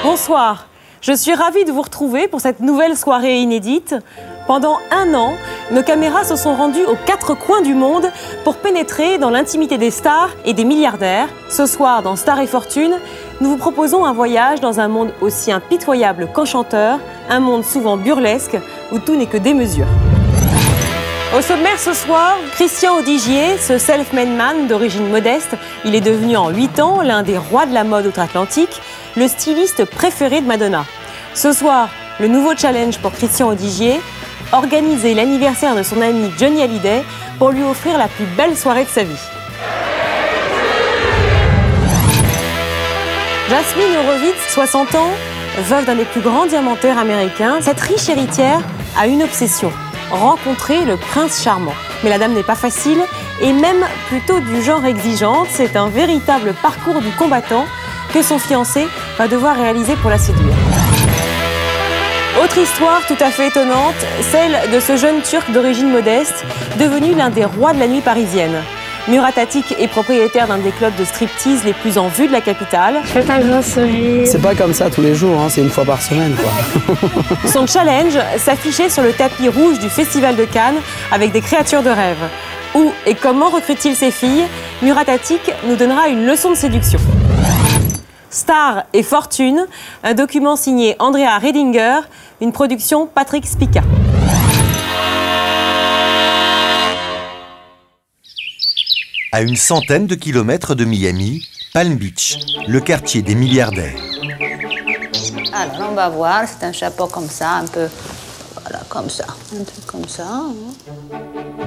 Bonsoir, je suis ravie de vous retrouver pour cette nouvelle soirée inédite. Pendant un an, nos caméras se sont rendues aux quatre coins du monde pour pénétrer dans l'intimité des stars et des milliardaires. Ce soir, dans Star et Fortune, nous vous proposons un voyage dans un monde aussi impitoyable qu'enchanteur, un monde souvent burlesque où tout n'est que démesure. Au sommaire ce soir, Christian Audigier, ce self-made man d'origine modeste, il est devenu en 8 ans l'un des rois de la mode outre-Atlantique, le styliste préféré de Madonna. Ce soir, le nouveau challenge pour Christian Audigier, organiser l'anniversaire de son ami Johnny Hallyday pour lui offrir la plus belle soirée de sa vie. Jasmine Horowitz, 60 ans, veuve d'un des plus grands diamantaires américains, cette riche héritière a une obsession, rencontrer le prince charmant. Mais la dame n'est pas facile et même plutôt du genre exigeante. C'est un véritable parcours du combattant que son fiancé va devoir réaliser pour la séduire. Autre histoire tout à fait étonnante, celle de ce jeune Turc d'origine modeste, devenu l'un des rois de la nuit parisienne. Murat Atik est propriétaire d'un des clubs de striptease les plus en vue de la capitale. Fais un grand sourire. C'est pas comme ça tous les jours, hein, c'est une fois par semaine, quoi. Son challenge s'affichait sur le tapis rouge du Festival de Cannes avec des créatures de rêve. Où et comment recrute-t-il ses filles? Murat Atik nous donnera une leçon de séduction. Star et Fortune, un document signé Andrea Redinger, une production Patrick Spica. À une centaine de kilomètres de Miami, Palm Beach, le quartier des milliardaires. Alors, on va voir, c'est un chapeau comme ça, un peu, voilà, comme ça, un truc comme ça. Hein.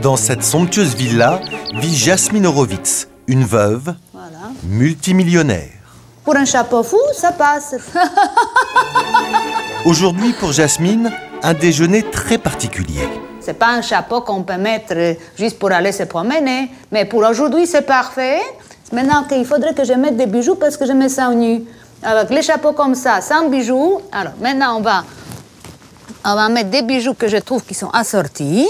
Dans cette somptueuse villa vit Jasmine Horowitz, une veuve, Voilà. Multimillionnaire. Pour un chapeau fou, ça passe. Aujourd'hui, pour Jasmine, un déjeuner très particulier. C'est pas un chapeau qu'on peut mettre juste pour aller se promener, mais pour aujourd'hui, c'est parfait. Maintenant, il faudrait que je mette des bijoux parce que je me sens nue. Avec les chapeaux comme ça, sans bijoux. Alors, maintenant, on va mettre des bijoux que je trouve qui sont assortis.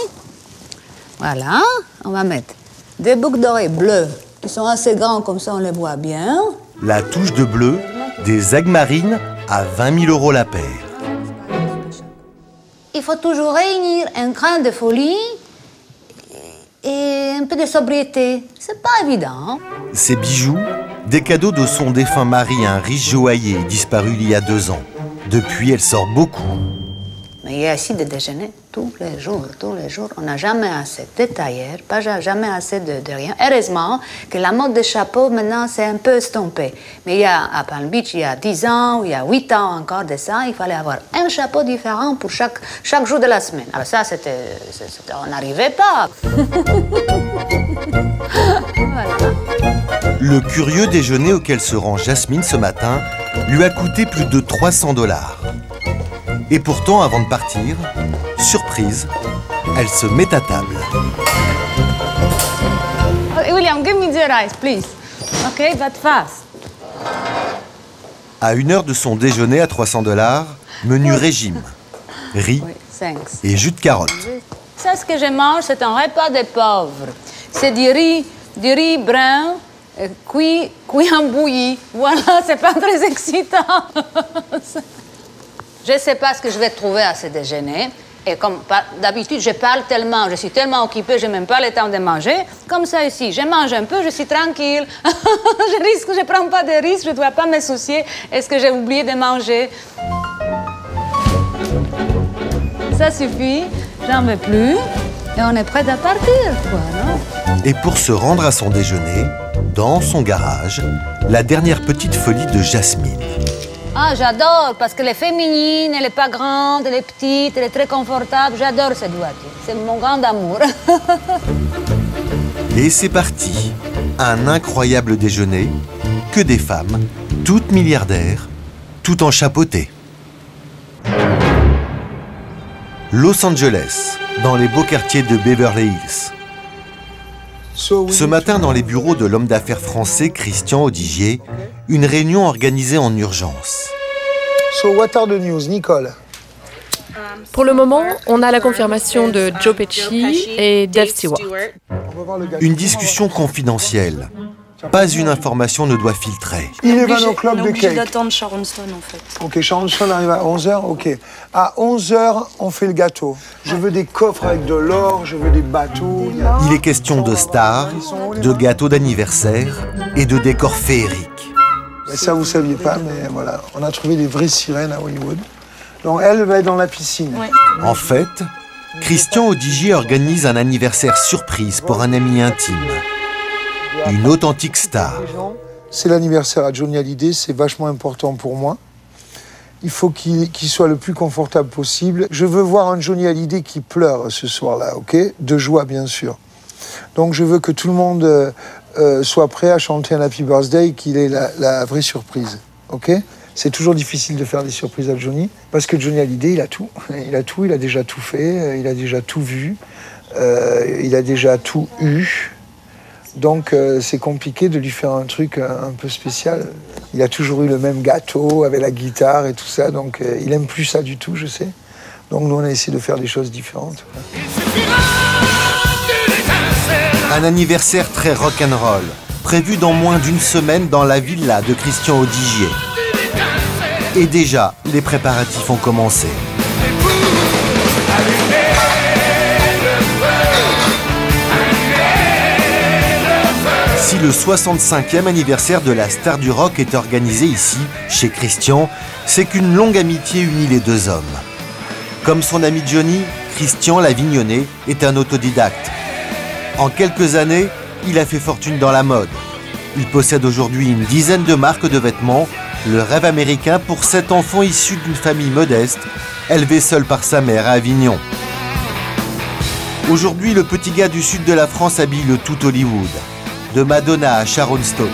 Voilà. On va mettre des boucles d'oreilles bleues qui sont assez grands, comme ça, on les voit bien. La touche de bleu, des agmarines à 20 000 € la paire. Il faut toujours réunir un grain de folie et un peu de sobriété. C'est pas évident. Hein? Ces bijoux, des cadeaux de son défunt mari, un riche joaillier disparu il y a 2 ans. Depuis, elle sort beaucoup. Mais il y a aussi des déjeuners tous les jours. On n'a jamais assez de tailleurs, pas jamais assez de rien. Heureusement que la mode des chapeaux, maintenant, c'est un peu estompé. Mais il y a, à Palm Beach, il y a 10 ans, il y a 8 ans encore de ça, il fallait avoir un chapeau différent pour chaque jour de la semaine. Alors ça, on n'arrivait pas. Voilà. Le curieux déjeuner auquel se rend Jasmine ce matin lui a coûté plus de 300 $. Et pourtant, avant de partir, surprise, elle se met à table. William, give me the rice, please. Okay, but fast. À 1 heure de son déjeuner à 300 $, menu régime, riz et jus de carotte. Ça, ce que je mange, c'est un repas de pauvres. C'est du riz brun, cuit en bouillie. Voilà, c'est pas très excitant. Je ne sais pas ce que je vais trouver à ce déjeuner. Et comme d'habitude, je parle tellement, je suis tellement occupée, je n'ai même pas le temps de manger. Comme ça ici, je mange un peu, je suis tranquille. Je ne prends pas de risques, je ne dois pas me soucier. Est-ce que j'ai oublié de manger? Ça suffit, j'en veux plus. Et on est prêt à partir, quoi, non? Et pour se rendre à son déjeuner, dans son garage, la dernière petite folie de Jasmine. Ah, j'adore, parce qu'elle est féminine, elle n'est pas grande, elle est petite, elle est très confortable. J'adore cette voiture. C'est mon grand amour. Et c'est parti. Un incroyable déjeuner, que des femmes, toutes milliardaires, tout en chapeauté. Los Angeles, dans les beaux quartiers de Beverly Hills. Ce matin, dans les bureaux de l'homme d'affaires français Christian Audigier, une réunion organisée en urgence. So what are the news, Nicole? Pour le moment, on a la confirmation de Joe Pesci et Dave Stewart. Une discussion confidentielle. Pas une information ne doit filtrer. 11 o'clock de cake. D'attendre Sharon Stone en fait. Ok, Sharon Stone arrive à 11h, ok. À 11h, on fait le gâteau. Je veux des coffres avec de l'or, je veux des bateaux. Il est question de stars, de gâteaux d'anniversaire et de décors féeriques. Ça, vous ne saviez pas, mais voilà. On a trouvé des vraies sirènes à Hollywood. Donc, elle va être dans la piscine. Ouais. En fait, Christian Audigier organise un anniversaire surprise pour un ami intime. Une authentique star. C'est l'anniversaire à Johnny Hallyday, c'est vachement important pour moi. Il faut qu'il soit le plus confortable possible. Je veux voir un Johnny Hallyday qui pleure ce soir-là, ok? De joie, bien sûr. Donc je veux que tout le monde soit prêt à chanter un Happy Birthday, qu'il ait la vraie surprise, ok? C'est toujours difficile de faire des surprises à Johnny, parce que Johnny Hallyday, il a tout. Il a tout, il a déjà tout fait, il a déjà tout vu, il a déjà tout eu. Donc c'est compliqué de lui faire un truc un peu spécial. Il a toujours eu le même gâteau avec la guitare et tout ça, donc il aime plus ça du tout, je sais. Donc nous on a essayé de faire des choses différentes. Un anniversaire très rock'n'roll, prévu dans moins d'une semaine dans la villa de Christian Audigier. Et déjà, les préparatifs ont commencé. Si le 65e anniversaire de la star du rock est organisé ici, chez Christian, c'est qu'une longue amitié unit les deux hommes. Comme son ami Johnny, Christian l'Avignonnet est un autodidacte. En quelques années, il a fait fortune dans la mode. Il possède aujourd'hui une dizaine de marques de vêtements, le rêve américain pour 7 enfants issus d'une famille modeste, élevé seul par sa mère à Avignon. Aujourd'hui, le petit gars du sud de la France habille le tout Hollywood. De Madonna à Sharon Stone.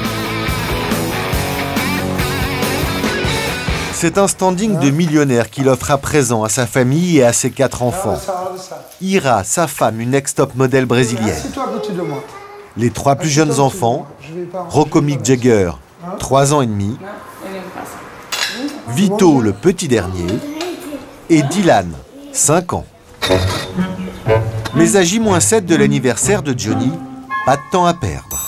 C'est un standing de millionnaire qu'il offre à présent à sa famille et à ses 4 enfants. Ira, sa femme, une ex-top modèle brésilienne. Les 3 plus jeunes enfants, Rocco Mick Jagger, 3 ans et demi, Vito, le petit dernier, et Dylan, 5 ans. Mais à J-7 de l'anniversaire de Johnny, pas de temps à perdre.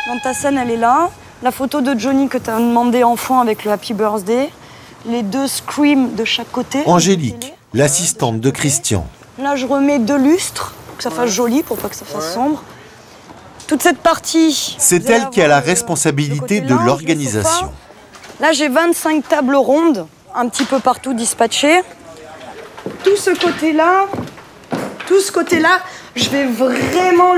Donc ta scène, elle est là. La photo de Johnny que tu as demandé enfant avec le Happy Birthday. Les 2 screams de chaque côté. Angélique, l'assistante de Christian. Là, je remets 2 lustres pour que ça fasse joli, pour pas que ça fasse sombre. Toute cette partie... C'est elle qui a la responsabilité de l'organisation. Là, j'ai 25 tables rondes, un petit peu partout dispatchées. Tout ce côté-là, je vais vraiment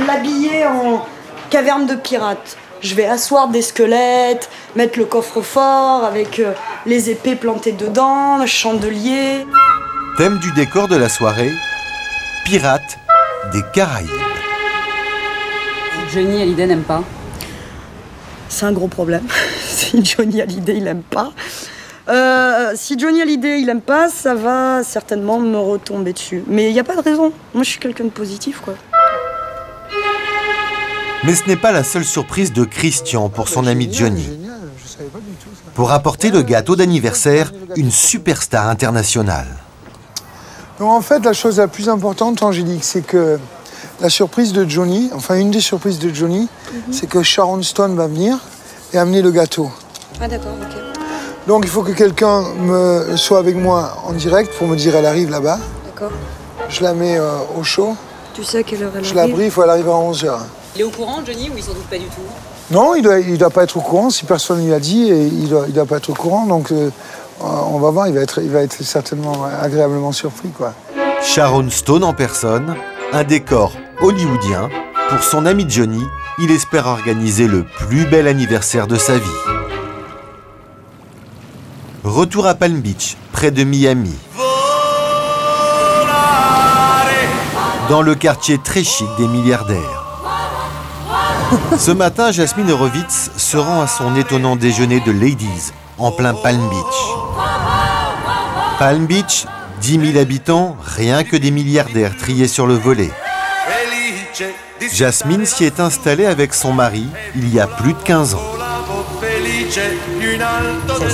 l'habiller en caverne de pirates. Je vais asseoir des squelettes, mettre le coffre-fort avec les épées plantées dedans, le chandelier. Thème du décor de la soirée, Pirates des Caraïbes. Johnny Hallyday n'aime pas. C'est un gros problème. Si Johnny Hallyday il aime pas, si Johnny Hallyday il aime pas, ça va certainement me retomber dessus. Mais il n'y a pas de raison. Moi je suis quelqu'un de positif quoi. Mais ce n'est pas la seule surprise de Christian pour son ami Johnny. Pour apporter le gâteau d'anniversaire, une superstar internationale. Donc en fait, la chose la plus importante, Angélique, c'est que la surprise de Johnny, enfin une des surprises de Johnny, c'est que Sharon Stone va venir et amener le gâteau. Ah d'accord, ok. Donc il faut que quelqu'un soit avec moi en direct pour me dire elle arrive là-bas. D'accord. Je la mets au chaud. Tu sais à quelle heure elle arrive? Je la brille, il faut qu'elle arrive à 11h. Il est au courant, Johnny, ou il s'en doute pas du tout? Non, il doit pas être au courant. Si personne ne lui a dit, et il doit pas être au courant. Donc on va voir, il va être certainement agréablement surpris, quoi. Sharon Stone en personne, un décor hollywoodien. Pour son ami Johnny, il espère organiser le plus bel anniversaire de sa vie. Retour à Palm Beach, près de Miami. Dans le quartier très chic des milliardaires. Ce matin, Jasmine Horowitz se rend à son étonnant déjeuner de ladies en plein Palm Beach. Palm Beach, 10 000 habitants, rien que des milliardaires triés sur le volet. Jasmine s'y est installée avec son mari il y a plus de 15 ans.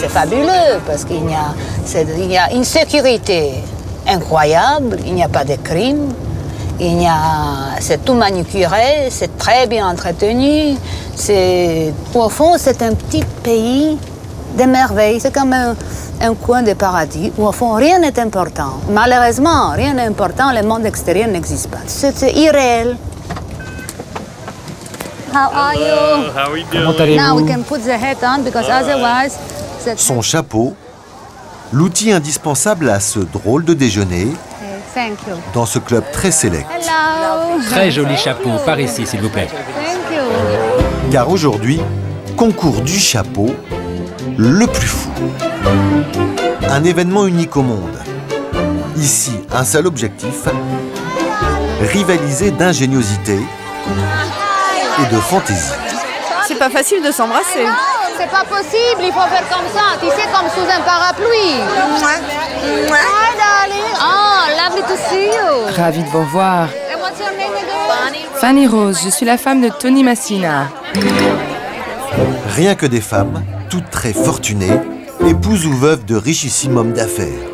C'est fabuleux parce qu'il y a une sécurité incroyable, il n'y a pas de crimes, c'est tout manucuré, c'est très bien entretenu. Au fond, c'est un petit pays de merveilles. C'est comme un coin de paradis où, au fond, rien n'est important. Malheureusement, rien n'est important, le monde extérieur n'existe pas. C'est irréel. How are you? How are we doing? Comment allez-vous? Now we can put the hat on because otherwise... Son chapeau, l'outil indispensable à ce drôle de déjeuner, Thank you. dans ce club très sélect. Hello. Très joli chapeau, par ici s'il vous plaît. Thank you. Car aujourd'hui, concours du chapeau, le plus fou. Un événement unique au monde. Ici, un seul objectif, rivaliser d'ingéniosité et de fantaisie. C'est pas facile de s'embrasser. C'est pas possible, il faut faire comme ça, tu sais, comme sous un parapluie. Hi, darling. Oh, lovely to see you. Ravie de vous voir. And what's your name again? Fanny Rose, je suis la femme de Tony Massina. Rien que des femmes, toutes très fortunées, épouses ou veuves de richissimes hommes d'affaires.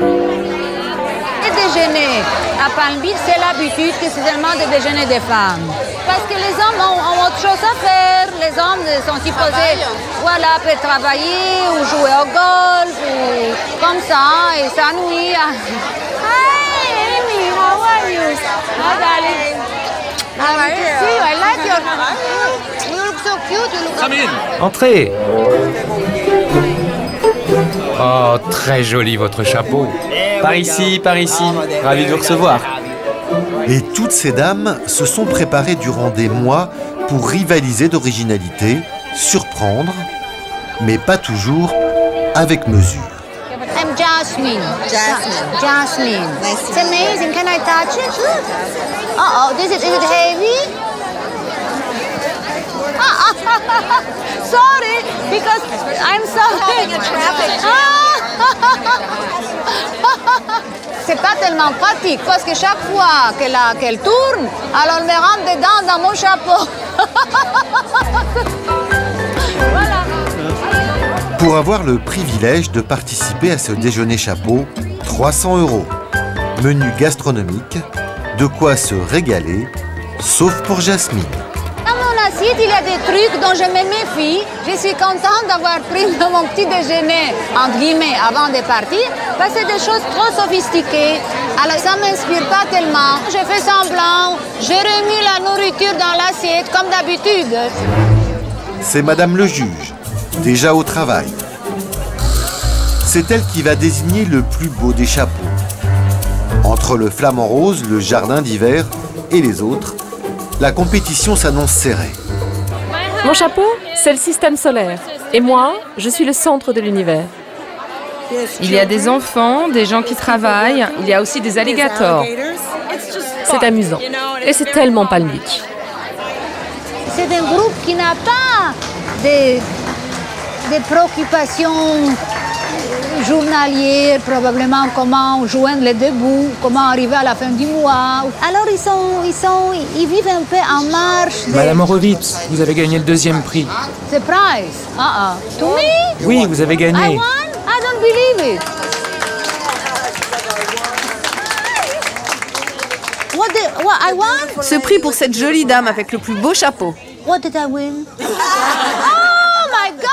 Le déjeuner à Palm Beach, c'est l'habitude que c'est seulement de déjeuner des femmes. Parce que les hommes ont autre chose à faire. Les hommes sont supposés, voilà, peuvent travailler ou jouer au golf ou comme ça et s'ennuyer. Hi, Amy, how are you? Hi, darling. How are you? See you. I like your. You look so cute. You look. Come in. Entrez. Oh, très joli votre chapeau. Par ici, ravi de vous recevoir. Et toutes ces dames se sont préparées durant des mois pour rivaliser d'originalité, surprendre, mais pas toujours avec mesure. I'm Jasmine. Jasmine. It's amazing. Can I touch it? Uh-oh, is it heavy? Sorry, because I'm sorry. C'est pas tellement pratique parce que chaque fois qu'elle tourne, alors elle me rentre dedans dans mon chapeau. Voilà. Pour avoir le privilège de participer à ce déjeuner chapeau, 300 €. Menu gastronomique, de quoi se régaler, sauf pour Jasmine. Dans mon assiette, il y a des trucs dont je me méfie. Je suis contente d'avoir pris mon petit déjeuner, entre guillemets, avant de partir, parce que c'est des choses trop sophistiquées. Alors ça ne m'inspire pas tellement. J'ai fait semblant, j'ai remis la nourriture dans l'assiette, comme d'habitude. C'est Madame le juge, déjà au travail. C'est elle qui va désigner le plus beau des chapeaux. Entre le flamant rose, le jardin d'hiver et les autres, la compétition s'annonce serrée. Mon chapeau, c'est le système solaire. Et moi, je suis le centre de l'univers. Il y a des enfants, des gens qui travaillent, il y a aussi des alligators. C'est amusant. Et c'est tellement Palm Beach. C'est un groupe qui n'a pas de préoccupations journalières, probablement comment joindre les deux bouts, comment arriver à la fin du mois. Alors ils vivent un peu en marche. Madame Horowitz, vous avez gagné le 2e prix. Surprise! To me? Oui, vous avez I gagné. won? I don't believe it. What I won? Ce prix pour cette jolie dame avec le plus beau chapeau. What did I win? Oh my God!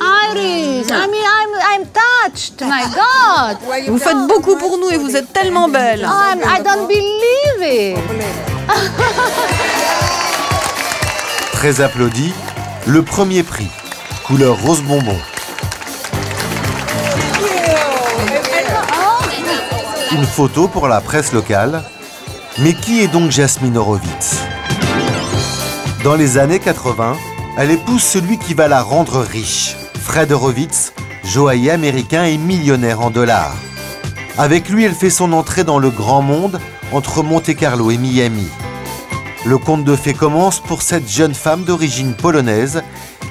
Iris, I mean, I'm touched. My God! Vous faites beaucoup pour nous et vous êtes tellement belle. I don't believe it. Très applaudi, le premier prix, couleur rose bonbon. Une photo pour la presse locale. Mais qui est donc Jasmine Horowitz? Dans les années 80, elle épouse celui qui va la rendre riche, Fred Horowitz, joaillier américain et millionnaire en dollars. Avec lui, elle fait son entrée dans le grand monde entre Monte-Carlo et Miami. Le conte de fées commence pour cette jeune femme d'origine polonaise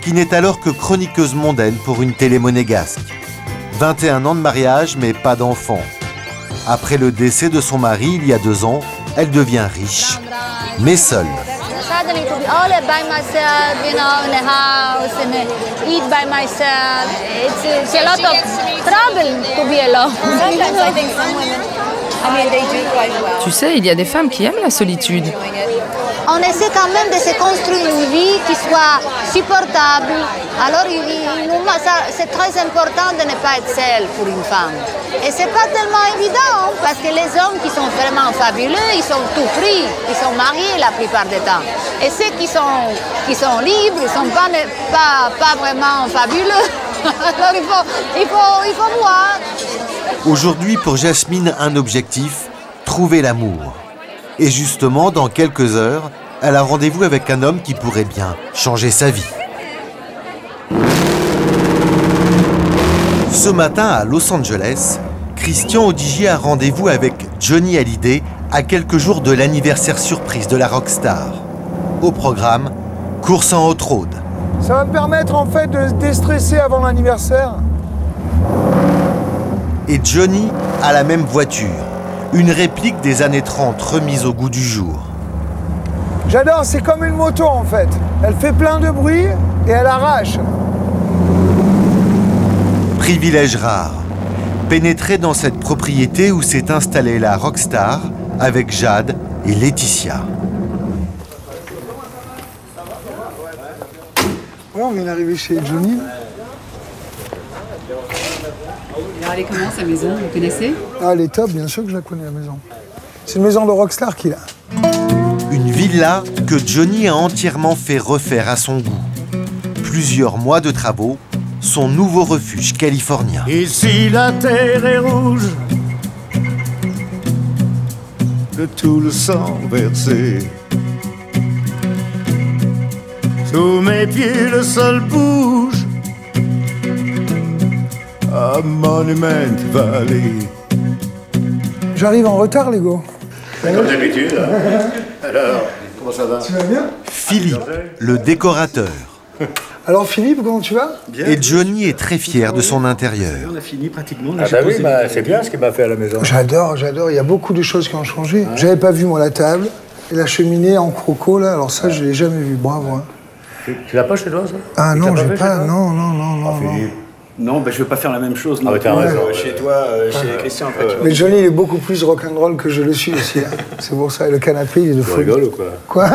qui n'est alors que chroniqueuse mondaine pour une télé monégasque. 21 ans de mariage, mais pas d'enfant. Après le décès de son mari il y a 2 ans, elle devient riche, mais seule. Suddenly to be all by myself, you know, in the house and eat by myself. It's a lot of trouble to be alone. Sometimes I think some women, they do quite well. Tu sais, il y a des femmes qui aiment la solitude. On essaie quand même de se construire une vie qui soit supportable. Alors, c'est très important de ne pas être seule pour une femme. Et c'est pas tellement évident, parce que les hommes qui sont vraiment fabuleux, ils sont tout pris, ils sont mariés la plupart du temps. Et ceux qui sont libres, ils sont pas vraiment fabuleux. Alors, il faut voir. Aujourd'hui, pour Jasmine, un objectif, trouver l'amour. Et justement, dans quelques heures, elle a rendez-vous avec un homme qui pourrait bien changer sa vie. Ce matin, à Los Angeles, Christian Audigier a rendez-vous avec Johnny Hallyday à quelques jours de l'anniversaire surprise de la rockstar. Au programme, course en off-road. Ça va me permettre en fait de se déstresser avant l'anniversaire. Et Johnny a la même voiture. Une réplique des années 30 remise au goût du jour. J'adore, c'est comme une moto en fait. Elle fait plein de bruit et elle arrache. Privilège rare. Pénétrer dans cette propriété où s'est installée la rockstar avec Jade et Laetitia. Ouais, on vient d'arriver chez Johnny. Alors, elle est comment sa maison? Vous connaissez? Ah, elle est top, bien sûr que je la connais la maison. C'est une maison de rockstar qu'il a. Une villa que Johnny a entièrement fait refaire à son goût. Plusieurs mois de travaux, son nouveau refuge californien. Ici la terre est rouge de tout le sang versé. Sous mes pieds le sol bouge à Monument Valley. J'arrive en retard, les gars. Comme d'habitude. Alors, comment ça va? Tu vas bien? Philippe, le décorateur. Alors Philippe, comment tu vas? Bien. Et Johnny est très fier de son intérieur. On a fini pratiquement. Ah bah oui, c'est bien ce qu'il m'a fait à la maison. J'adore. Il y a beaucoup de choses qui ont changé. Ouais. J'avais pas vu, moi, la table et la cheminée en croco, là. Alors ça, je l'ai jamais vu. Bravo. Hein. Tu l'as pas chez toi, ça? Ah non, j'ai pas. Non. Non, ben, je veux pas faire la même chose. Ah, t'as raison. Chez toi, chez Christian. Après, mais Johnny, il est beaucoup plus rock'n'roll que je le suis aussi. Hein. C'est pour ça. Le canapé, il est de fou. Tu rigoles ou quoi? Quoi?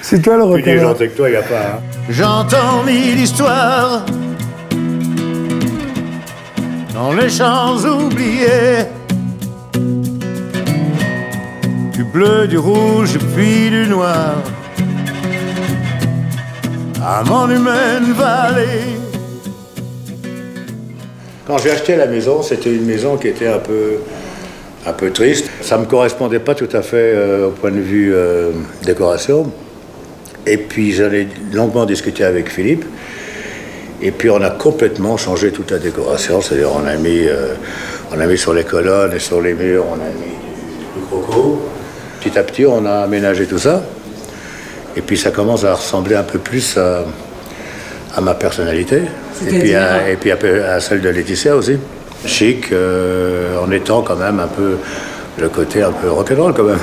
C'est toi le rock'n'roll. Plus gentil que toi, il n'y a pas. Hein. J'entends mille histoires dans les champs oubliés. Du bleu, du rouge, puis du noir. À Monument Valley. Quand j'ai acheté la maison, c'était une maison qui était un peu triste. Ça ne me correspondait pas tout à fait au point de vue décoration. Et puis j'en ai longuement discuté avec Philippe. Et puis on a complètement changé toute la décoration. C'est-à-dire on a mis sur les colonnes et sur les murs, on a mis du croco. Petit à petit, on a aménagé tout ça. Et puis ça commence à ressembler un peu plus à ma personnalité. Et puis à celle de Laetitia aussi. Chic, en étant quand même un peu le côté un peu rock'n'roll quand même.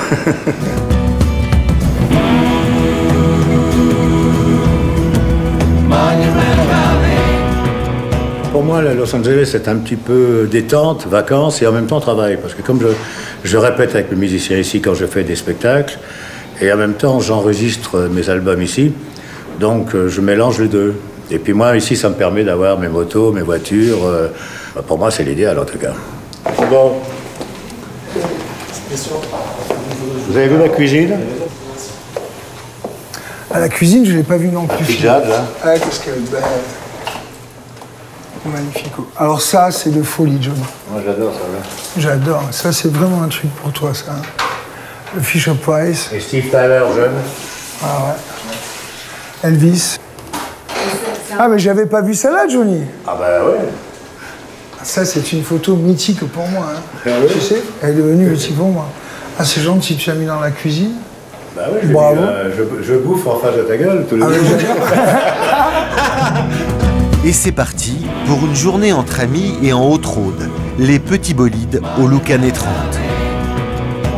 Pour moi, Los Angeles, c'est un petit peu détente, vacances et en même temps travail. Parce que comme je répète avec mes musiciens ici quand je fais des spectacles, et en même temps j'enregistre mes albums ici, donc je mélange les deux. Et puis moi, ici, ça me permet d'avoir mes motos, mes voitures. Pour moi, c'est l'idéal, en tout cas. Bon. Vous avez vu la cuisine? À la cuisine, je ne l'ai pas vu non plus. Jade, là. Ah, qu'est-ce qu'elle est belle. Magnifique. Alors ça, c'est de folie, John. Moi, j'adore ça, là. J'adore. Ça, c'est vraiment un truc pour toi, ça. Le Fisher Price. Et Steve Tyler, jeune. Ah ouais. Elvis. C'est Ah, mais j'avais pas vu celle-là, Johnny. Ah bah ouais. Ça, c'est une photo mythique pour moi. Hein. Ah oui. Tu sais, elle est devenue mythique pour moi. Ah, c'est gentil, tu l'as mis dans la cuisine. Bah oui, bravo. Je bouffe en face de ta gueule tous les jours. Et c'est parti pour une journée entre amis et en Haute-Rhôde. Les petits bolides au look années 30.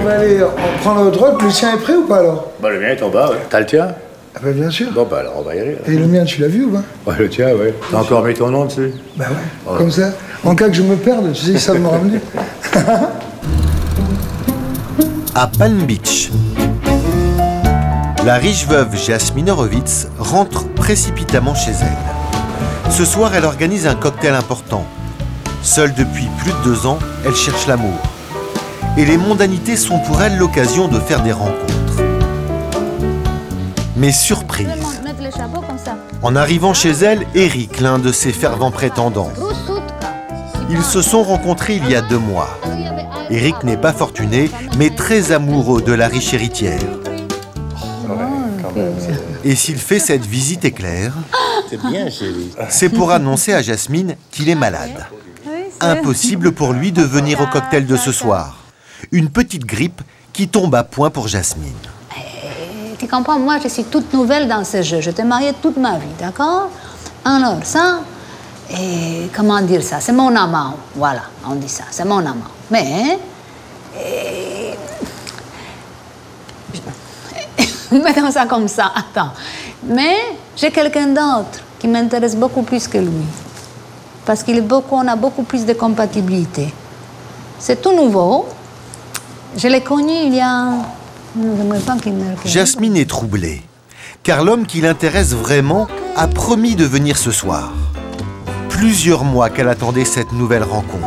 On va aller prendre notre route. Le sien est prêt ou pas alors? Bah le mien est en bas, ouais. T'as le tien? Ah bah bien sûr. Bon bah alors on va y aller. Et le mien, tu l'as vu ou pas? Ouais, le tien, ouais. T'as encore mis ton nom dessus? Bah ouais, comme ça. En cas que je me perde, tu sais, ils savent me ramener. À Palm Beach, la riche veuve Jasmine Horowitz rentre précipitamment chez elle. Ce soir, elle organise un cocktail important. Seule depuis plus de 2 ans, elle cherche l'amour. Et les mondanités sont pour elle l'occasion de faire des rencontres. Mais surprise, en arrivant chez elle, Eric, l'un de ses fervents prétendants. Ils se sont rencontrés il y a 2 mois. Eric n'est pas fortuné, mais très amoureux de la riche héritière. Et s'il fait cette visite éclair, c'est pour annoncer à Jasmine qu'il est malade. Impossible pour lui de venir au cocktail de ce soir. Une petite grippe qui tombe à point pour Jasmine. Tu comprends, moi je suis toute nouvelle dans ce jeu. Je t'ai mariée toute ma vie, d'accord? Alors ça, et comment dire ça? C'est mon amant, voilà, on dit ça, c'est mon amant. Mais, mettons ça comme ça, attends. Mais j'ai quelqu'un d'autre qui m'intéresse beaucoup plus que lui. Parce qu'on a beaucoup plus de compatibilité. C'est tout nouveau. Je l'ai connu il y a... Jasmine est troublée, car l'homme qui l'intéresse vraiment a promis de venir ce soir. Plusieurs mois qu'elle attendait cette nouvelle rencontre.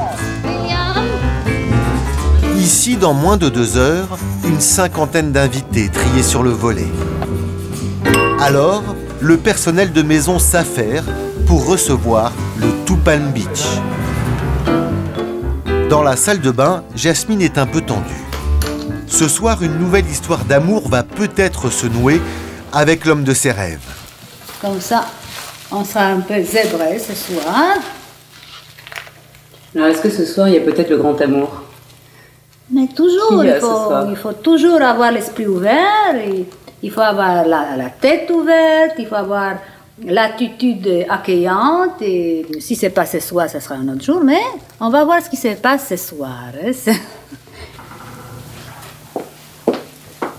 Ici, dans moins de 2 heures, une 50aine d'invités triés sur le volet. Alors, le personnel de maison s'affaire pour recevoir le tout Palm Beach. Dans la salle de bain, Jasmine est un peu tendue. Ce soir, une nouvelle histoire d'amour va peut-être se nouer avec l'homme de ses rêves. Comme ça, on sera un peu zébrés ce soir. Alors, est-ce que ce soir, il y a peut-être le grand amour? Mais toujours, il faut toujours avoir l'esprit ouvert, il faut avoir la tête ouverte, il faut avoir l'attitude accueillante. Et si ce n'est pas ce soir, ce sera un autre jour, mais on va voir ce qui se passe ce soir.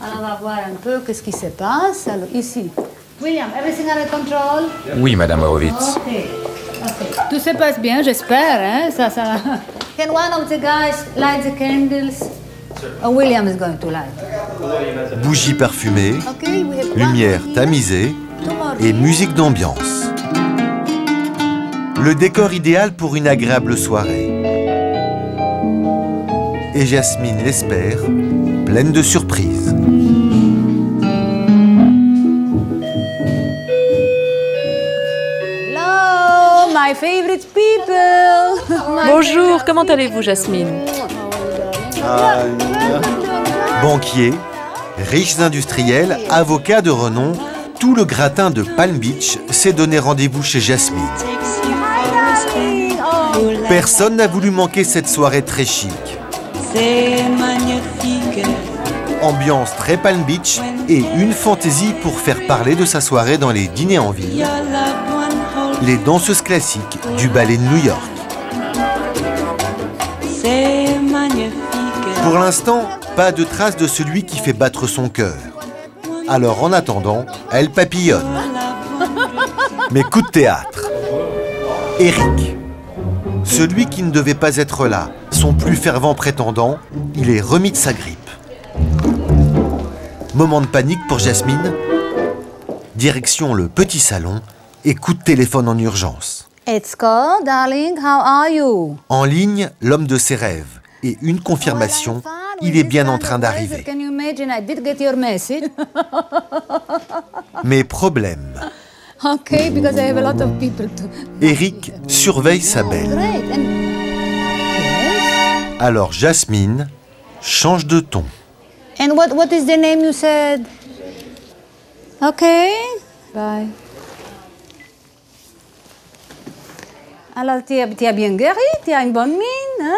Alors, on va voir un peu qu'est-ce qui se passe. Alors, ici. William, everything under control? Oui, Madame Horowitz. Okay. Tout se passe bien, j'espère. Hein? Ça. Can one of the guys light the candles? Oh, William is going to light. Bougies parfumées, lumière tamisée et musique d'ambiance. Le décor idéal pour une agréable soirée. Et Jasmine l'espère, pleine de surprises. My favorite people. Bonjour, comment allez-vous, Jasmine? Banquiers, riches industriels, avocats de renom, tout le gratin de Palm Beach s'est donné rendez-vous chez Jasmine. Personne n'a voulu manquer cette soirée très chic. Ambiance très Palm Beach et une fantaisie pour faire parler de sa soirée dans les dîners en ville. Les danseuses classiques du ballet de New York. Pour l'instant, pas de trace de celui qui fait battre son cœur. Alors en attendant, elle papillonne. Mais coup de théâtre. Eric, celui qui ne devait pas être là, son plus fervent prétendant, il est remis de sa grippe. Moment de panique pour Jasmine. Direction le petit salon. Et coup de téléphone en urgence. Etzko, darling, how are you? En ligne, l'homme de ses rêves. Et une confirmation, il est bien en train d'arriver. Can you imagine? I did get your message. Mais problème. Okay, because I have a lot of people to... Eric surveille sa belle. Alors Jasmine change de ton. And what is the name you said? Okay, bye. Alors, tu es bien guéri, tu as une bonne mine, hein?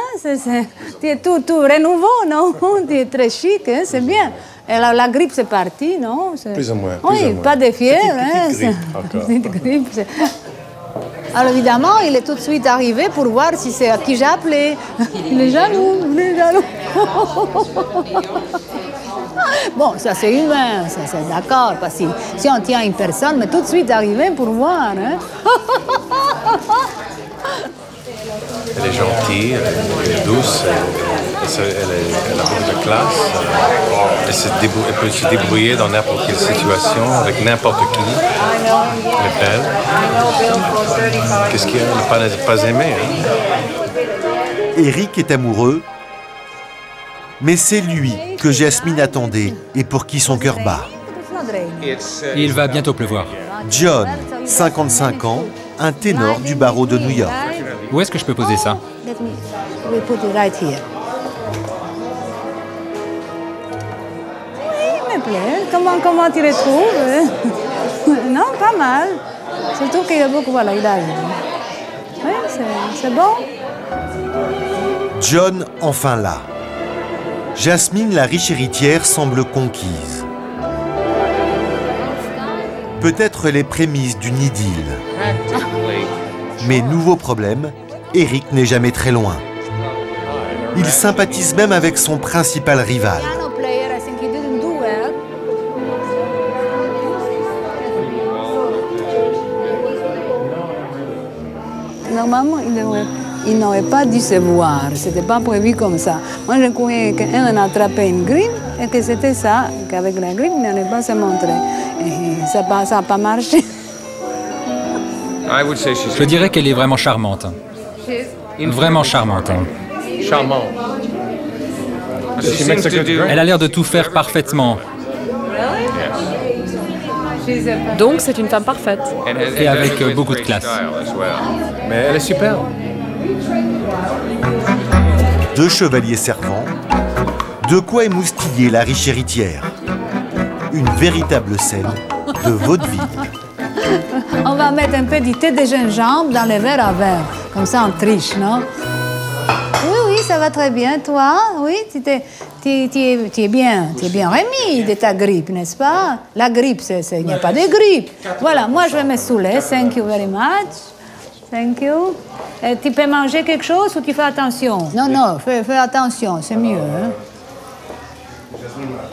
Tu es tout renouveau, non? Tu es très chic, hein? C'est bien. Et la grippe, c'est parti, non? Plus ou moins. Oui, pas de fièvre. Petite grippe, Petite grippe. Alors évidemment, il est tout de suite arrivé pour voir si c'est à qui j'ai appelé. Il est jaloux, il est jaloux. Bon, ça c'est humain, ça c'est d'accord, parce que si on tient une personne, mais tout de suite arrivé pour voir. Hein? Elle est gentille, elle est douce, elle a beaucoup de classe. Elle peut se débrouiller dans n'importe quelle situation, avec n'importe qui. Elle est belle. Qu'est-ce qu'il y a à ne pas aimer? Eric est amoureux, mais c'est lui que Jasmine attendait et pour qui son cœur bat. Il va bientôt pleuvoir. John, 55 ans, un ténor du barreau de New York. Où est-ce que je peux poser ça? We put it right here. Oui, il me plaît. Comment tu le trouves? Non, pas mal. Surtout qu'il y a beaucoup, voilà, il a. Oui, c'est bon. John, enfin là. Jasmine, la riche héritière, semble conquise. Peut-être les prémices d'une idylle. Mais nouveau problème, Eric n'est jamais très loin. Il sympathise même avec son principal rival. Normalement, il n'aurait pas dû se voir. Ce n'était pas prévu comme ça. Moi, je croyais qu'un attrapait une grippe et que c'était ça, qu'avec la grippe, il n'allait pas se montrer. Et ça n'a pas marché. Je dirais qu'elle est vraiment charmante. Vraiment charmante. Charmant. Elle a l'air de tout faire parfaitement. Donc c'est une femme parfaite. Et avec beaucoup de classe. Mais elle est super. Deux chevaliers servants, de quoi émoustiller la riche héritière. Une véritable scène de vaudeville. On va mettre un peu du thé de gingembre dans les verres à verre. Comme ça, on triche, non? Oui, ça va très bien. Toi, oui, tu es bien remis de ta grippe, n'est-ce pas? La grippe, il n'y a pas de grippe. Voilà, moi, je vais me saouler. Thank you very much. Thank you. Et tu peux manger quelque chose ou tu fais attention? Non, fais attention, c'est mieux. Hein?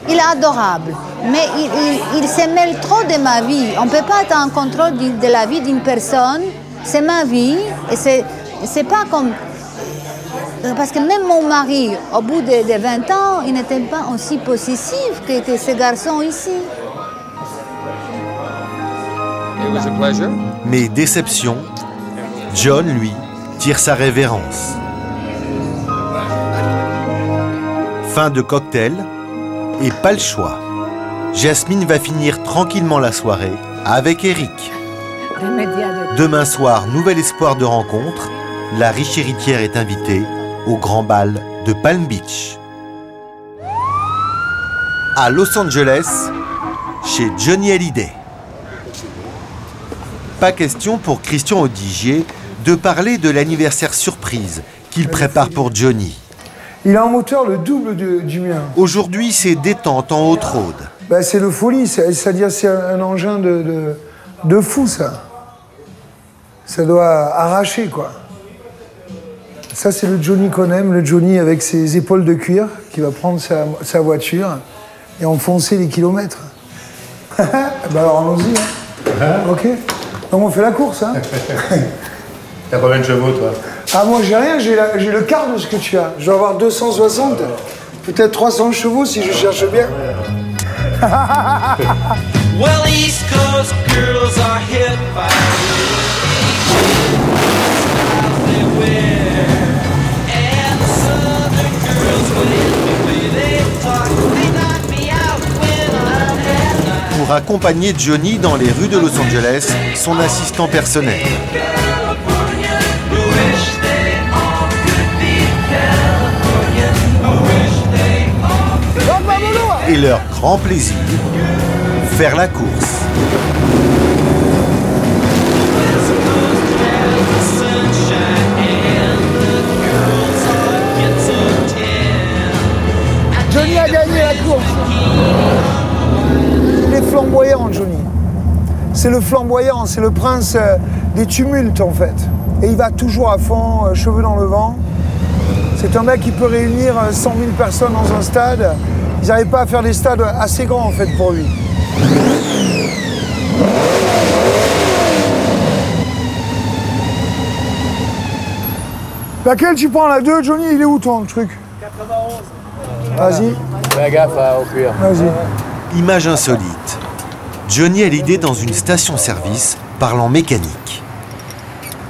Il est adorable, mais il se mêle trop de ma vie. On ne peut pas être en contrôle de la vie d'une personne. C'est ma vie et c'est pas comme... Parce que même mon mari, au bout de 20 ans, il n'était pas aussi possessif que ce garçon ici. Mais déception, John, lui, tire sa révérence. Fin de cocktail, et pas le choix. Jasmine va finir tranquillement la soirée avec Eric. Demain soir, nouvel espoir de rencontre, la riche héritière est invitée au grand bal de Palm Beach. À Los Angeles, chez Johnny Hallyday. Pas question pour Christian Audigier de parler de l'anniversaire surprise qu'il prépare pour Johnny. Il a un moteur le double du mien. Aujourd'hui, c'est détente en Haute-Rhôde. Ben, c'est le folie, c'est-à-dire c'est un engin de fou, ça. Ça doit arracher, quoi. Ça, c'est le Johnny qu'on aime, le Johnny avec ses épaules de cuir, qui va prendre sa voiture et enfoncer les kilomètres. Ben alors, allons-y. Hein. Ok. Donc, on fait la course. Hein. T'as combien de chevaux, toi? Ah, moi, j'ai rien, j'ai le quart de ce que tu as. Je dois avoir 260, peut-être 300 chevaux si je cherche bien. Well, East Coast girls are hit by and the Southern girls, when they talk, they knock me out when I'm at night. Pour accompagner Johnny dans les rues de Los Angeles, son assistant personnel. Et leur grand plaisir, faire la course. C'est le flamboyant, c'est le prince des tumultes en fait. Et il va toujours à fond, cheveux dans le vent. C'est un mec qui peut réunir 100 000 personnes dans un stade. Ils n'arrivent pas à faire des stades assez grands en fait pour lui. Laquelle tu prends, la 2, Johnny? Il est où ton truc? 91. Vas-y. Fais gaffe au cuir. Vas-y. Image insolite. Johnny Hallyday dans une station-service parlant mécanique.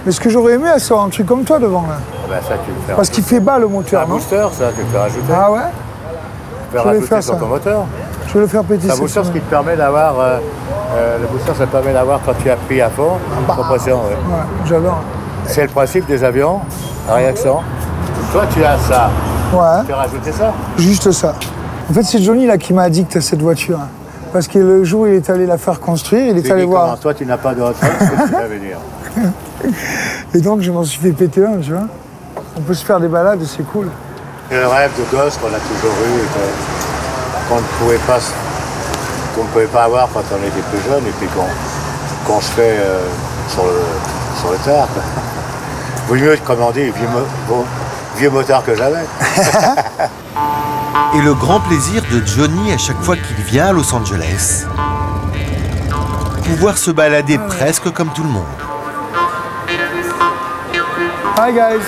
Mais ce que j'aurais aimé, c'est avoir un truc comme toi devant là. Ben ça, tu le fais. Parce qu'il fait bas le moteur, non? C'est un booster, ça, tu le fais rajouter. Ah ouais? Tu peux rajouter sur ton moteur. Je vais le faire péter. C'est un booster, ce qui te permet d'avoir. Le booster, ça te permet d'avoir, quand tu appuies à fond, une compression. Ouais, j'adore. C'est le principe des avions à réaction. Toi, tu as ça. Ouais. Tu as rajouté ça? Juste ça. En fait, c'est Johnny là qui m'a dit que tu as cette voiture. Parce que le jour où il est allé la faire construire, il est allé voir. Comment toi, tu n'as pas de retraite, c'est ce que tu vas venir. Et donc, je m'en suis fait péter un, tu vois. On peut se faire des balades, c'est cool. C'est le rêve de gosse qu'on a toujours eu et qu'on ne pouvait pas avoir quand on était plus jeune et puis qu'on se fait sur le tard. Vaut mieux, comme on dit, vieux motard que jamais. Et le grand plaisir de Johnny à chaque fois qu'il vient à Los Angeles, pouvoir se balader presque comme tout le monde. Hi guys,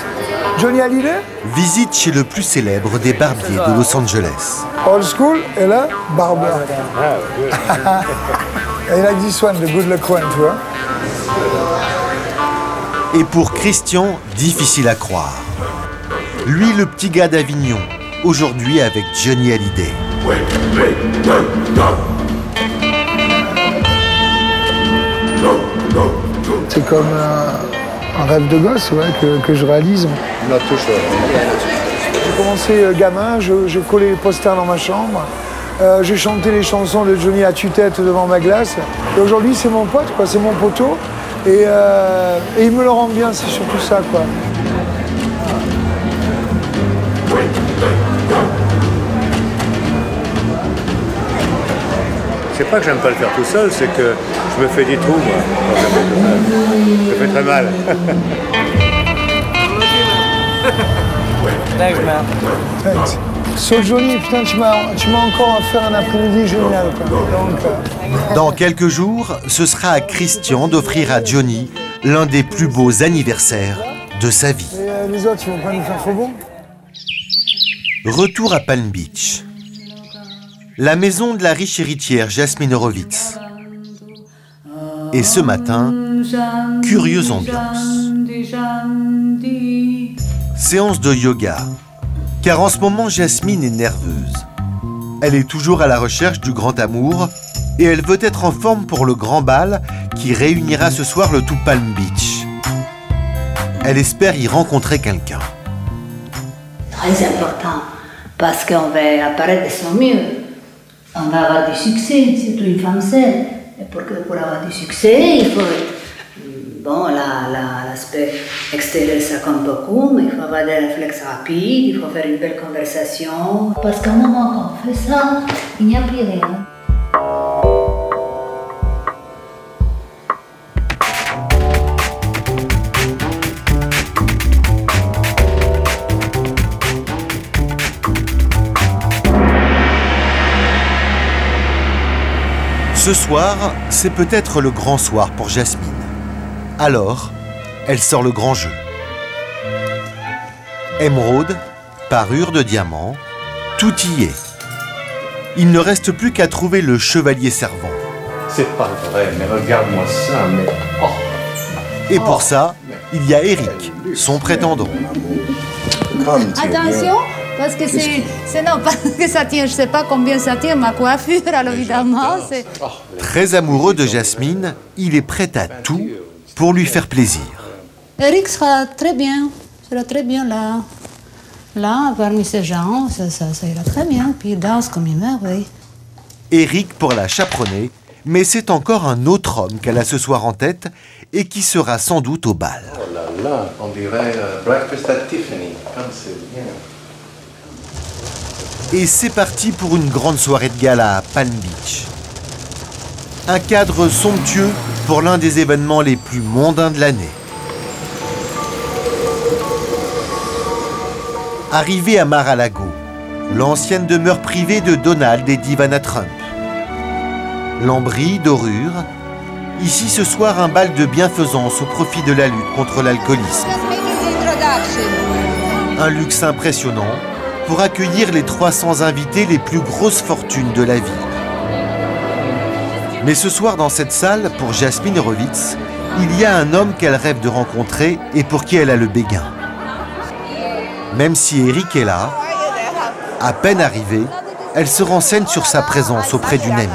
Johnny Hallyday? Visite chez le plus célèbre des barbiers de Los Angeles. Old school et là, barber. I like this one, the good luck one, tu vois. Et pour Christian, difficile à croire. Lui, le petit gars d'Avignon, aujourd'hui avec Johnny Hallyday. C'est comme un rêve de gosse ouais, que je réalise. J'ai commencé gamin, je collais les posters dans ma chambre. J'ai chanté les chansons de Johnny à tue-tête devant ma glace. Et aujourd'hui, c'est mon pote, quoi, c'est mon poteau. Et il me le rend bien, c'est surtout ça, quoi. C'est pas que j'aime pas le faire tout seul, c'est que je me fais des trous, moi, quand je le fais tout seul. Ça fait très mal. Thanks. So Johnny, putain, tu m'as encore fait un après-midi génial, quoi. Donc, Dans quelques jours, ce sera à Christian d'offrir à Johnny l'un des plus beaux anniversaires de sa vie. Et les autres, ils vont pas nous faire trop bon? Retour à Palm Beach. La maison de la riche héritière Jasmine Horowitz. Et ce matin, curieuse ambiance. Séance de yoga. Car en ce moment, Jasmine est nerveuse. Elle est toujours à la recherche du grand amour et elle veut être en forme pour le grand bal qui réunira ce soir le tout Palm Beach. Elle espère y rencontrer quelqu'un. Très important, parce qu'on va apparaître de son mieux. On va avoir du succès, surtout une femme seule. Et pour avoir du succès, il faut... Bon, l'aspect extérieur, ça compte beaucoup, mais il faut avoir des réflexes rapides, il faut faire une belle conversation. Parce qu'au moment qu'on fait ça, il n'y a plus rien. Ce soir, c'est peut-être le grand soir pour Jasmine. Alors, elle sort le grand jeu. Émeraude, parure de diamant, tout y est. Il ne reste plus qu'à trouver le chevalier servant. C'est pas vrai, mais regarde-moi ça, mais... Oh. Et pour ça, il y a Eric, son prétendant. Attention, parce que c'est non, parce que ça tient, je sais pas combien ça tient ma coiffure, alors évidemment, c'est... Très amoureux de Jasmine, il est prêt à tout pour lui faire plaisir. Eric sera très bien là. Là, parmi ces gens, ça ira très bien. Puis il danse comme une merveille. Eric pour la chaperonner, mais c'est encore un autre homme qu'elle a ce soir en tête et qui sera sans doute au bal. Oh là là, on dirait Breakfast at Tiffany, comme c'est bien. Et c'est parti pour une grande soirée de gala à Palm Beach. Un cadre somptueux pour l'un des événements les plus mondains de l'année. Arrivé à Mar-a-Lago, l'ancienne demeure privée de Donald et d'Ivana Trump. Lambris, dorure. Ici ce soir un bal de bienfaisance au profit de la lutte contre l'alcoolisme. Un luxe impressionnant pour accueillir les 300 invités les plus grosses fortunes de la ville. Mais ce soir dans cette salle, pour Jasmine Horowitz, il y a un homme qu'elle rêve de rencontrer et pour qui elle a le béguin. Même si Eric est là, à peine arrivée, elle se renseigne sur sa présence auprès d'une amie.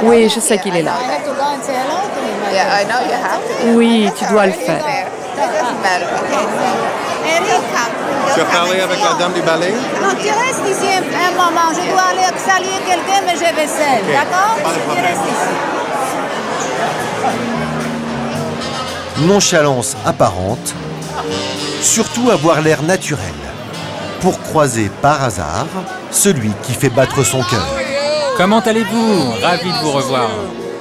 Oui, je sais qu'il est là. Oui, tu dois le faire. Tu as parlé avec la dame du ballet? Non, tu restes ici un moment. Je dois aller saluer quelqu'un, mais je vais seule. D'accord? Tu restes ici. Nonchalance apparente, surtout avoir l'air naturel, pour croiser par hasard celui qui fait battre son cœur. Comment allez-vous? Ravi de vous revoir.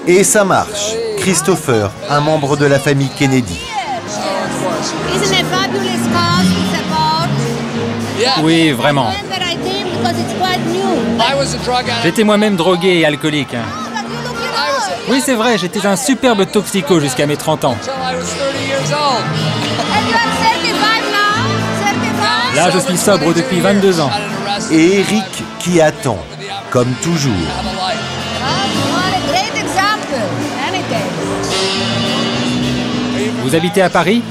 Et ça marche. Christopher, un membre de la famille Kennedy. Isn't it fabulous cause to support? Oui, vraiment. J'étais moi-même drogué et alcoolique. Oui, c'est vrai, j'étais un superbe toxico jusqu'à mes 30 ans. Là, je suis sobre depuis 22 ans. Et Eric qui attend, comme toujours. Vous habitez à Paris?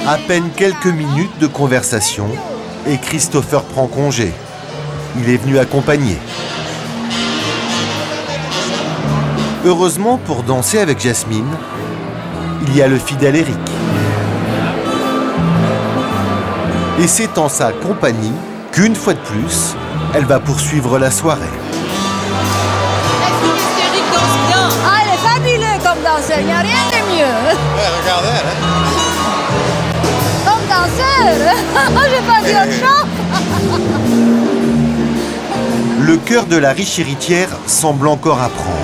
À peine quelques minutes de conversation et Christopher prend congé. Il est venu accompagner. Heureusement, pour danser avec Jasmine, il y a le fidèle Eric. Et c'est en sa compagnie qu'une fois de plus, elle va poursuivre la soirée. Ah, il est fabuleux comme danseur, il n'y a rien de mieux. Ouais, regarde elle, hein? Comme danseur, j'ai pas dit autre chose. Le cœur de la riche héritière semble encore apprendre.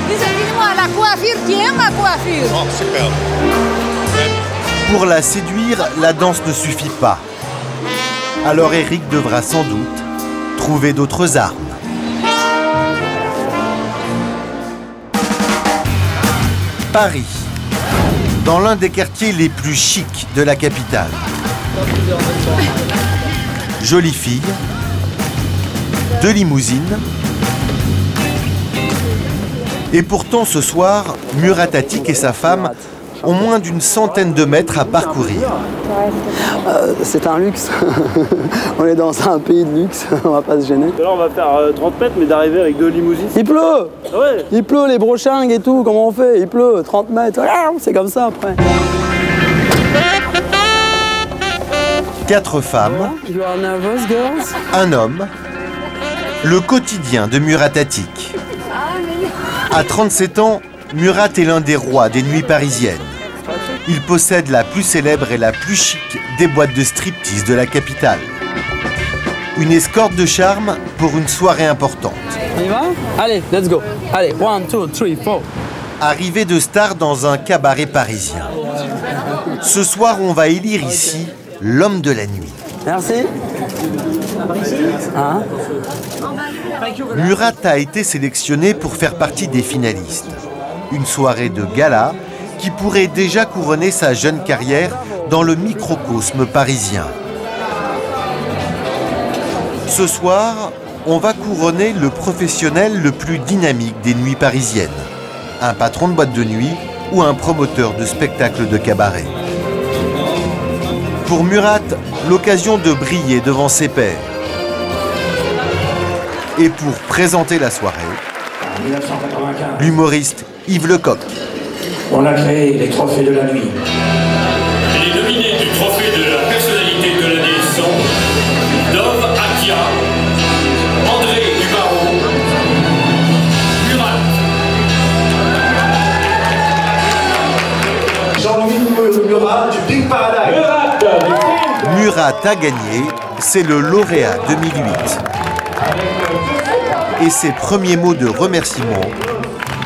Dis-moi, la coiffure, tiens ma coiffure. Oh, super. Pour la séduire, la danse ne suffit pas. Alors Eric devra sans doute trouver d'autres armes. Paris, dans l'un des quartiers les plus chics de la capitale. Jolie fille, 2 limousines. Et pourtant ce soir, Murat Atik et sa femme ont moins d'une centaine de mètres à parcourir. C'est un luxe. On est dans un pays de luxe, on va pas se gêner. Là on va faire 30 mètres mais d'arriver avec 2 limousines. Il pleut. Ah ouais. Il pleut, les brochingues et tout, comment on fait? Il pleut, 30 mètres, c'est comme ça après. 4 femmes, You are nervous, girls? un homme, le quotidien de Murat Atik. À 37 ans, Murat est l'un des rois des nuits parisiennes. Il possède la plus célèbre et la plus chic des boîtes de striptease de la capitale. Une escorte de charme pour une soirée importante. On y va? Allez, let's go. Allez, 1, 2, 3, 4. Arrivée de star dans un cabaret parisien. Ce soir, on va élire ici l'homme de la nuit. Merci. Hein? Murat a été sélectionné pour faire partie des finalistes. Une soirée de gala qui pourrait déjà couronner sa jeune carrière dans le microcosme parisien. Ce soir, on va couronner le professionnel le plus dynamique des nuits parisiennes. Un patron de boîte de nuit ou un promoteur de spectacles de cabaret. Pour Murat, l'occasion de briller devant ses pairs. Et pour présenter la soirée, l'humoriste Yves Lecoq. On a créé les trophées de la nuit. Les nominés du trophée de la personnalité de l'année sont Dove Atia, André Dubarreau, Murat. Jean-Louis Murat du Big Paradise. Murat a gagné, c'est le lauréat 2008. Et ses premiers mots de remerciement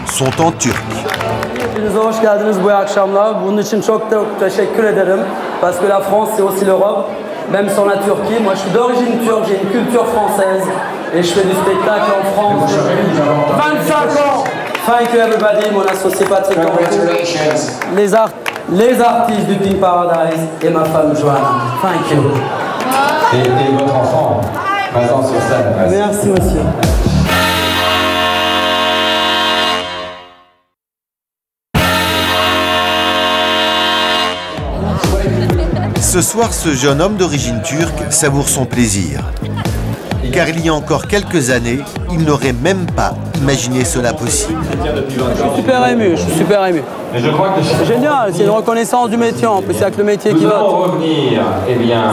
sont en turc. Hepinize hoş geldiniz bu akşamlar. Bunun için çok teşekkür ederim. Parce que la France, c'est aussi l'Europe, même sans la Turquie. Moi, je suis d'origine turque, j'ai une culture française. Et je fais du spectacle en France depuis 25 ans. Thank you everybody, mon associé Patrick Cantu, les artistes du Pink Paradise et ma femme Joanna. Thank you. Et votre enfant, présent sur scène. Merci monsieur. Ce soir, ce jeune homme d'origine turque savoure son plaisir. Car il y a encore quelques années, il n'aurait même pas imaginé cela possible. Je suis super ému, je suis super ému. C'est génial, c'est une reconnaissance du métier, en plus c'est avec le métier qui vote.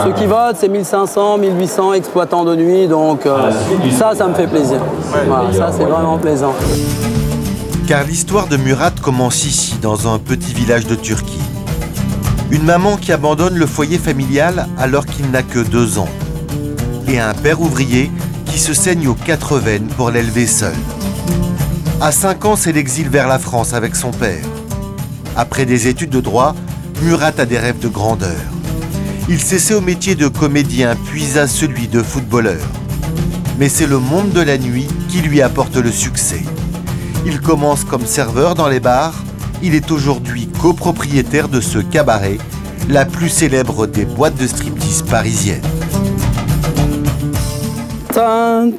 Ceux qui votent, c'est 1500, 1800 exploitants de nuit, donc ça me fait plaisir. Voilà, ça c'est vraiment plaisant. Car l'histoire de Murat commence ici, dans un petit village de Turquie. Une maman qui abandonne le foyer familial alors qu'il n'a que 2 ans. Et un père ouvrier qui se saigne aux 4 veines pour l'élever seul. À 5 ans, c'est l'exil vers la France avec son père. Après des études de droit, Murat a des rêves de grandeur. Il s'essaie au métier de comédien, puis à celui de footballeur. Mais c'est le monde de la nuit qui lui apporte le succès. Il commence comme serveur dans les bars. Il est aujourd'hui copropriétaire de ce cabaret, la plus célèbre des boîtes de striptease parisiennes. On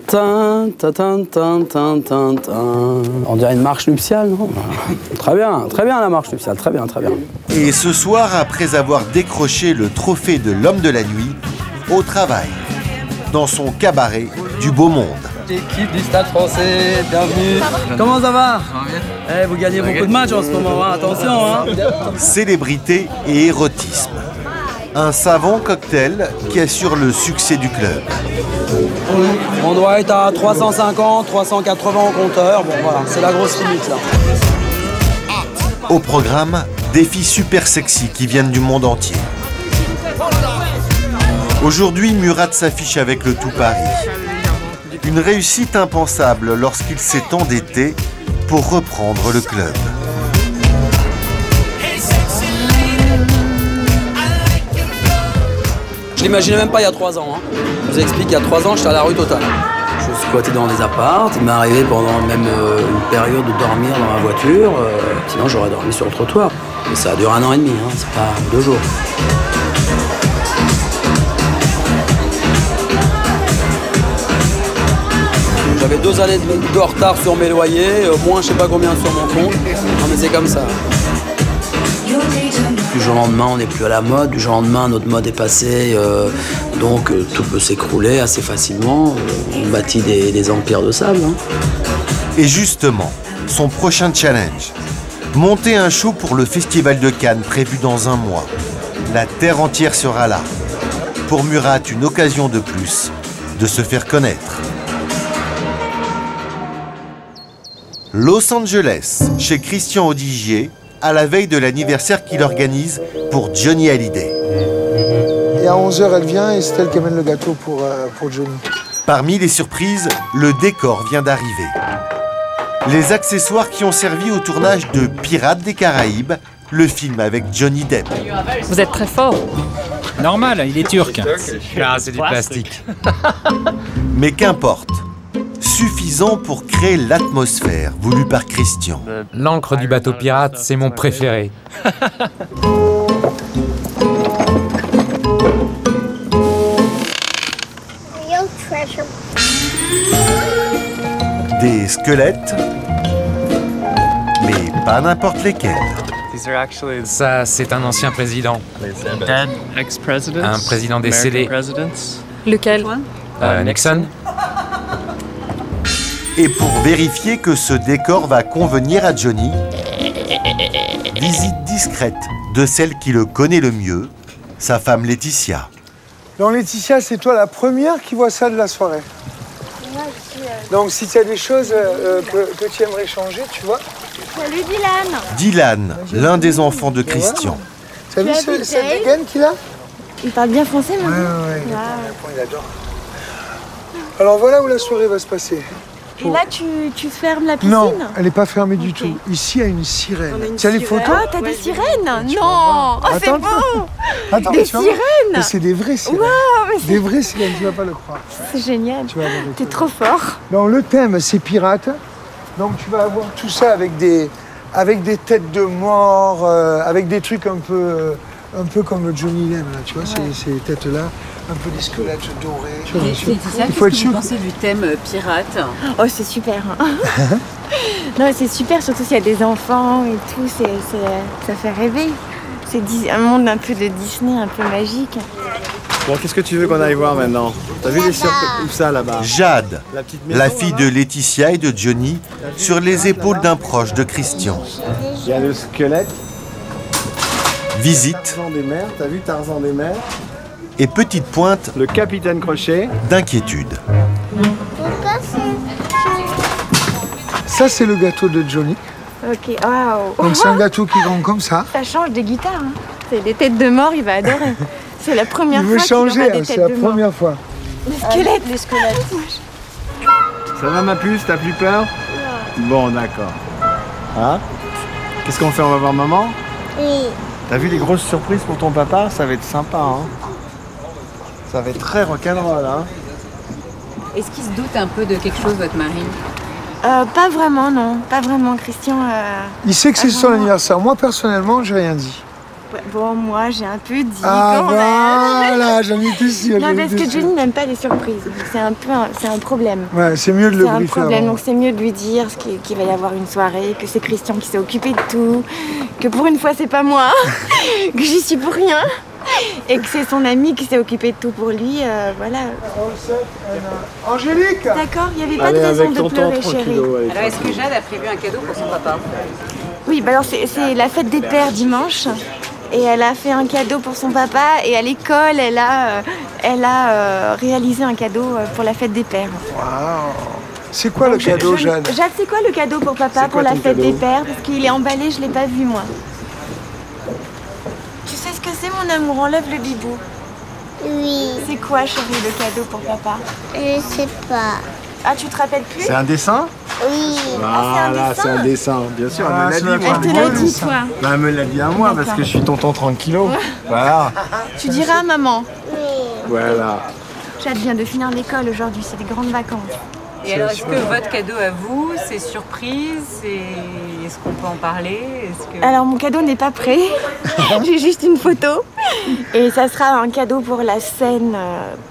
dirait une marche nuptiale, non? Très bien la marche nuptiale, très bien. Et ce soir, après avoir décroché le trophée de l'homme de la nuit, au travail, dans son cabaret du beau monde. L'équipe du Stade français, bienvenue. Comment ça va? Vous gagnez beaucoup de matchs en ce moment, hein. Attention. Hein. Célébrité et érotisme. Un savant cocktail qui assure le succès du club. On doit être à 350, 380 au compteur. Bon voilà, c'est la grosse limite là. Au programme, des filles super sexy qui viennent du monde entier. Aujourd'hui, Murat s'affiche avec le tout Paris. Une réussite impensable lorsqu'il s'est endetté pour reprendre le club. Je l'imaginais même pas il y a 3 ans. Hein. Je vous explique, il y a 3 ans, j'étais à la rue totale. Je squattais dans des apparts. Il m'est arrivé pendant même une période de dormir dans ma voiture. Sinon, j'aurais dormi sur le trottoir. Mais ça a duré 1 an et demi, hein. C'est pas 2 jours. J'avais 2 années de retard sur mes loyers, moins je sais pas combien sur mon compte. Non mais c'est comme ça. Du jour au lendemain, on n'est plus à la mode. Du jour au lendemain, notre mode est passé. Donc tout peut s'écrouler assez facilement. On bâtit des empires de sable. Hein. Et justement, son prochain challenge. Monter un show pour le Festival de Cannes prévu dans 1 mois. La terre entière sera là. Pour Murat, une occasion de plus de se faire connaître. Los Angeles, chez Christian Audigier, à la veille de l'anniversaire qu'il organise pour Johnny Hallyday. Et à 11h, elle vient et c'est elle qui amène le gâteau pour Johnny. Parmi les surprises, le décor vient d'arriver. Les accessoires qui ont servi au tournage de Pirates des Caraïbes, le film avec Johnny Depp. Vous êtes très fort. Normal, il est turc. Ah, c'est du plastique. Mais qu'importe. Suffisant pour créer l'atmosphère voulue par Christian. L'encre du bateau pirate, c'est mon préféré. Des squelettes, mais pas n'importe lesquels. Ça, c'est un ancien président. Un président décédé. Lequel? Nixon. Et pour vérifier que ce décor va convenir à Johnny, visite discrète de celle qui le connaît le mieux, sa femme Laetitia. Donc Laetitia, c'est toi la première qui voit ça de la soirée. Donc si tu as des choses que tu aimerais changer, tu vois. Salut Dylan. Dylan, l'un des enfants de Christian. Tu as vu cette dégaine qu'il a? Il parle bien français maintenant. Ouais, il adore. Alors voilà où la soirée va se passer. Et là, tu fermes la piscine? Non, elle n'est pas fermée du tout. Ici, il y a une sirène. Tu as les photos? Ah, t'as des sirènes? Non. Oh, c'est beau. Attends, des sirènes. Mais c'est des vraies sirènes. Wow, des vraies sirènes, tu vas pas le croire. C'est génial. T'es trop fort. Donc le thème, c'est pirate. Donc tu vas avoir tout ça avec des têtes de mort, avec des trucs un peu comme le Johnny l'aime, là, tu vois, ces têtes-là, un peu des squelettes dorés. Laetitia, qu'est-ce que vous pensez du thème pirate? Oh, c'est super. Non, c'est super, surtout s'il y a des enfants et tout, ça fait rêver. C'est un monde un peu de Disney, un peu magique. Bon, qu'est-ce que tu veux qu'on aille voir maintenant? T'as vu les surprises? Où ça, là-bas? Jade, la fille de Laetitia et de Johnny, sur les épaules d'un proche de Christian. Il y a le squelette. Visite. Tarzan des mers, t'as vu Tarzan des mers? Et petite pointe. Le capitaine Crochet. D'inquiétude. Ça, c'est le gâteau de Johnny. Ok, waouh. Donc c'est un gâteau qui rend comme ça. Ça change des guitares. Hein. C'est des têtes de mort, il va adorer. C'est la première fois qu'il aura des têtes de mort. Il veut changer, c'est la première fois. Les squelettes. Ça va ma puce, t'as plus peur? Bon, d'accord. Hein? Qu'est-ce qu'on fait? On va voir maman? Oui. T'as vu les grosses surprises pour ton papa? Ça va être sympa, hein? Ça va être très rock'n'roll, hein? Est-ce qu'il se doute un peu de quelque chose, votre mari? Pas vraiment, non. Pas vraiment, Christian. Il sait que c'est son anniversaire. Moi, personnellement, j'ai rien dit. Bon, moi, j'ai un peu dit quand même. Voilà, j'en étais sûre. Non, parce que Johnny n'aime pas les surprises. C'est un problème. Ouais, c'est mieux de le briefer. C'est un problème, donc c'est mieux de lui dire qu'il va y avoir une soirée, que c'est Christian qui s'est occupé de tout, que pour une fois, c'est pas moi, que j'y suis pour rien, et que c'est son ami qui s'est occupé de tout pour lui, voilà. Angélique! D'accord, il n'y avait pas de raison de pleurer, chérie. Alors, est-ce que Jade a prévu un cadeau pour son papa? Oui, bah alors c'est la fête des pères dimanche. Et elle a fait un cadeau pour son papa et à l'école, elle a réalisé un cadeau pour la fête des pères. Waouh! C'est quoi le cadeau, Jade? Jade, c'est quoi le cadeau pour papa pour la fête des pères? Parce qu'il est emballé, je ne l'ai pas vu, moi. Tu sais ce que c'est, mon amour? Enlève le bibou. Oui. C'est quoi, chérie, le cadeau pour papa? Je sais pas. Ah, tu te rappelles plus? C'est un dessin? Oui. Voilà, c'est un dessin. Bien sûr, elle me l'a dit. Elle te l'a dit, toi? Bah, elle me l'a dit à moi parce que je suis tonton tranquillo. Voilà. Tu diras à maman? Oui. Voilà. Jade vient de finir l'école aujourd'hui, c'est des grandes vacances. Et alors, est-ce que votre cadeau à vous, c'est surprise? Est-ce qu'on peut en parler? Alors, mon cadeau n'est pas prêt. J'ai juste une photo. Et ça sera un cadeau pour la scène,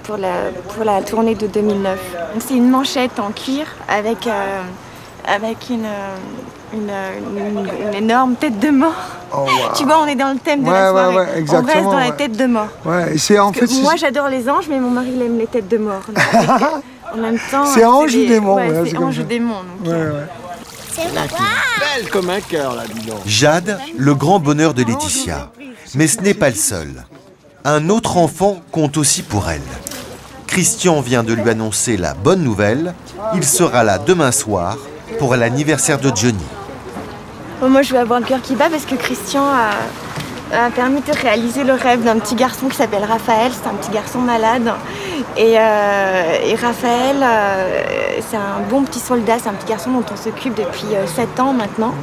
pour la tournée de 2009. C'est une manchette en cuir avec une énorme tête de mort. Oh, wow. Tu vois, on est dans le thème de la soirée. Ouais, exactement, on reste dans la tête de mort. Ouais, c'est en fait. Moi, j'adore les anges, mais mon mari, il aime les têtes de mort. En même temps, c'est ange ou démon? Ouais, c'est ange ou démon. C'est belle comme un cœur, là, dis donc. Jade, le grand bonheur de Laetitia. Mais ce n'est pas le seul. Un autre enfant compte aussi pour elle. Christian vient de lui annoncer la bonne nouvelle. Il sera là demain soir pour l'anniversaire de Johnny. Bon, moi, je vais avoir le cœur qui bat parce que Christian a permis de réaliser le rêve d'un petit garçon qui s'appelle Raphaël. C'est un petit garçon malade. Et Raphaël, c'est un bon petit soldat. C'est un petit garçon dont on s'occupe depuis 7 ans maintenant.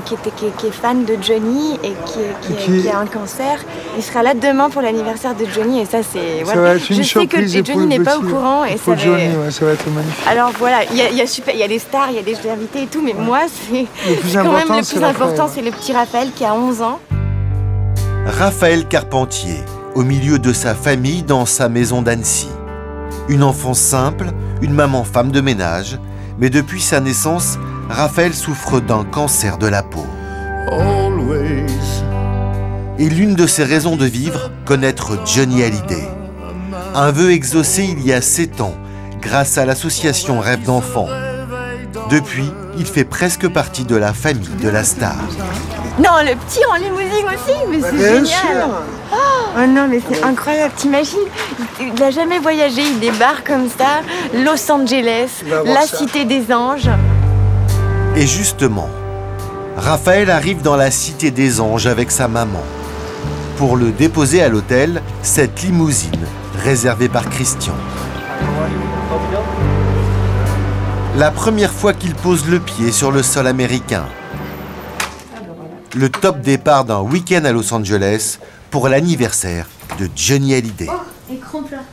Qui est fan de Johnny et qui a un cancer. Il sera là demain pour l'anniversaire de Johnny et ça c'est... Voilà. Ça va être une surprise. Je sais que Johnny n'est pas au courant. Et pour Johnny, ça va être magnifique. Alors voilà, il y a des stars, il y a des invités et tout, mais moi c'est quand même le plus important, c'est le petit Raphaël qui a 11 ans. Raphaël Carpentier, au milieu de sa famille dans sa maison d'Annecy. Une enfance simple, une maman femme de ménage, mais depuis sa naissance, Raphaël souffre d'un cancer de la peau. Et l'une de ses raisons de vivre, connaître Johnny Hallyday. Un vœu exaucé il y a 7 ans, grâce à l'association Rêve d'enfants. Depuis, il fait presque partie de la famille de la star. Non, le petit en limousine aussi, mais c'est génial. Oh non, mais c'est incroyable, t'imagines? Il n'a jamais voyagé, il débarque comme ça, Los Angeles, la cité des anges. Et justement, Raphaël arrive dans la cité des anges avec sa maman. pour le déposer à l'hôtel, cette limousine réservée par Christian. La première fois qu'il pose le pied sur le sol américain. Le top départ d'un week-end à Los Angeles pour l'anniversaire de Johnny Hallyday. Oh, écran plat.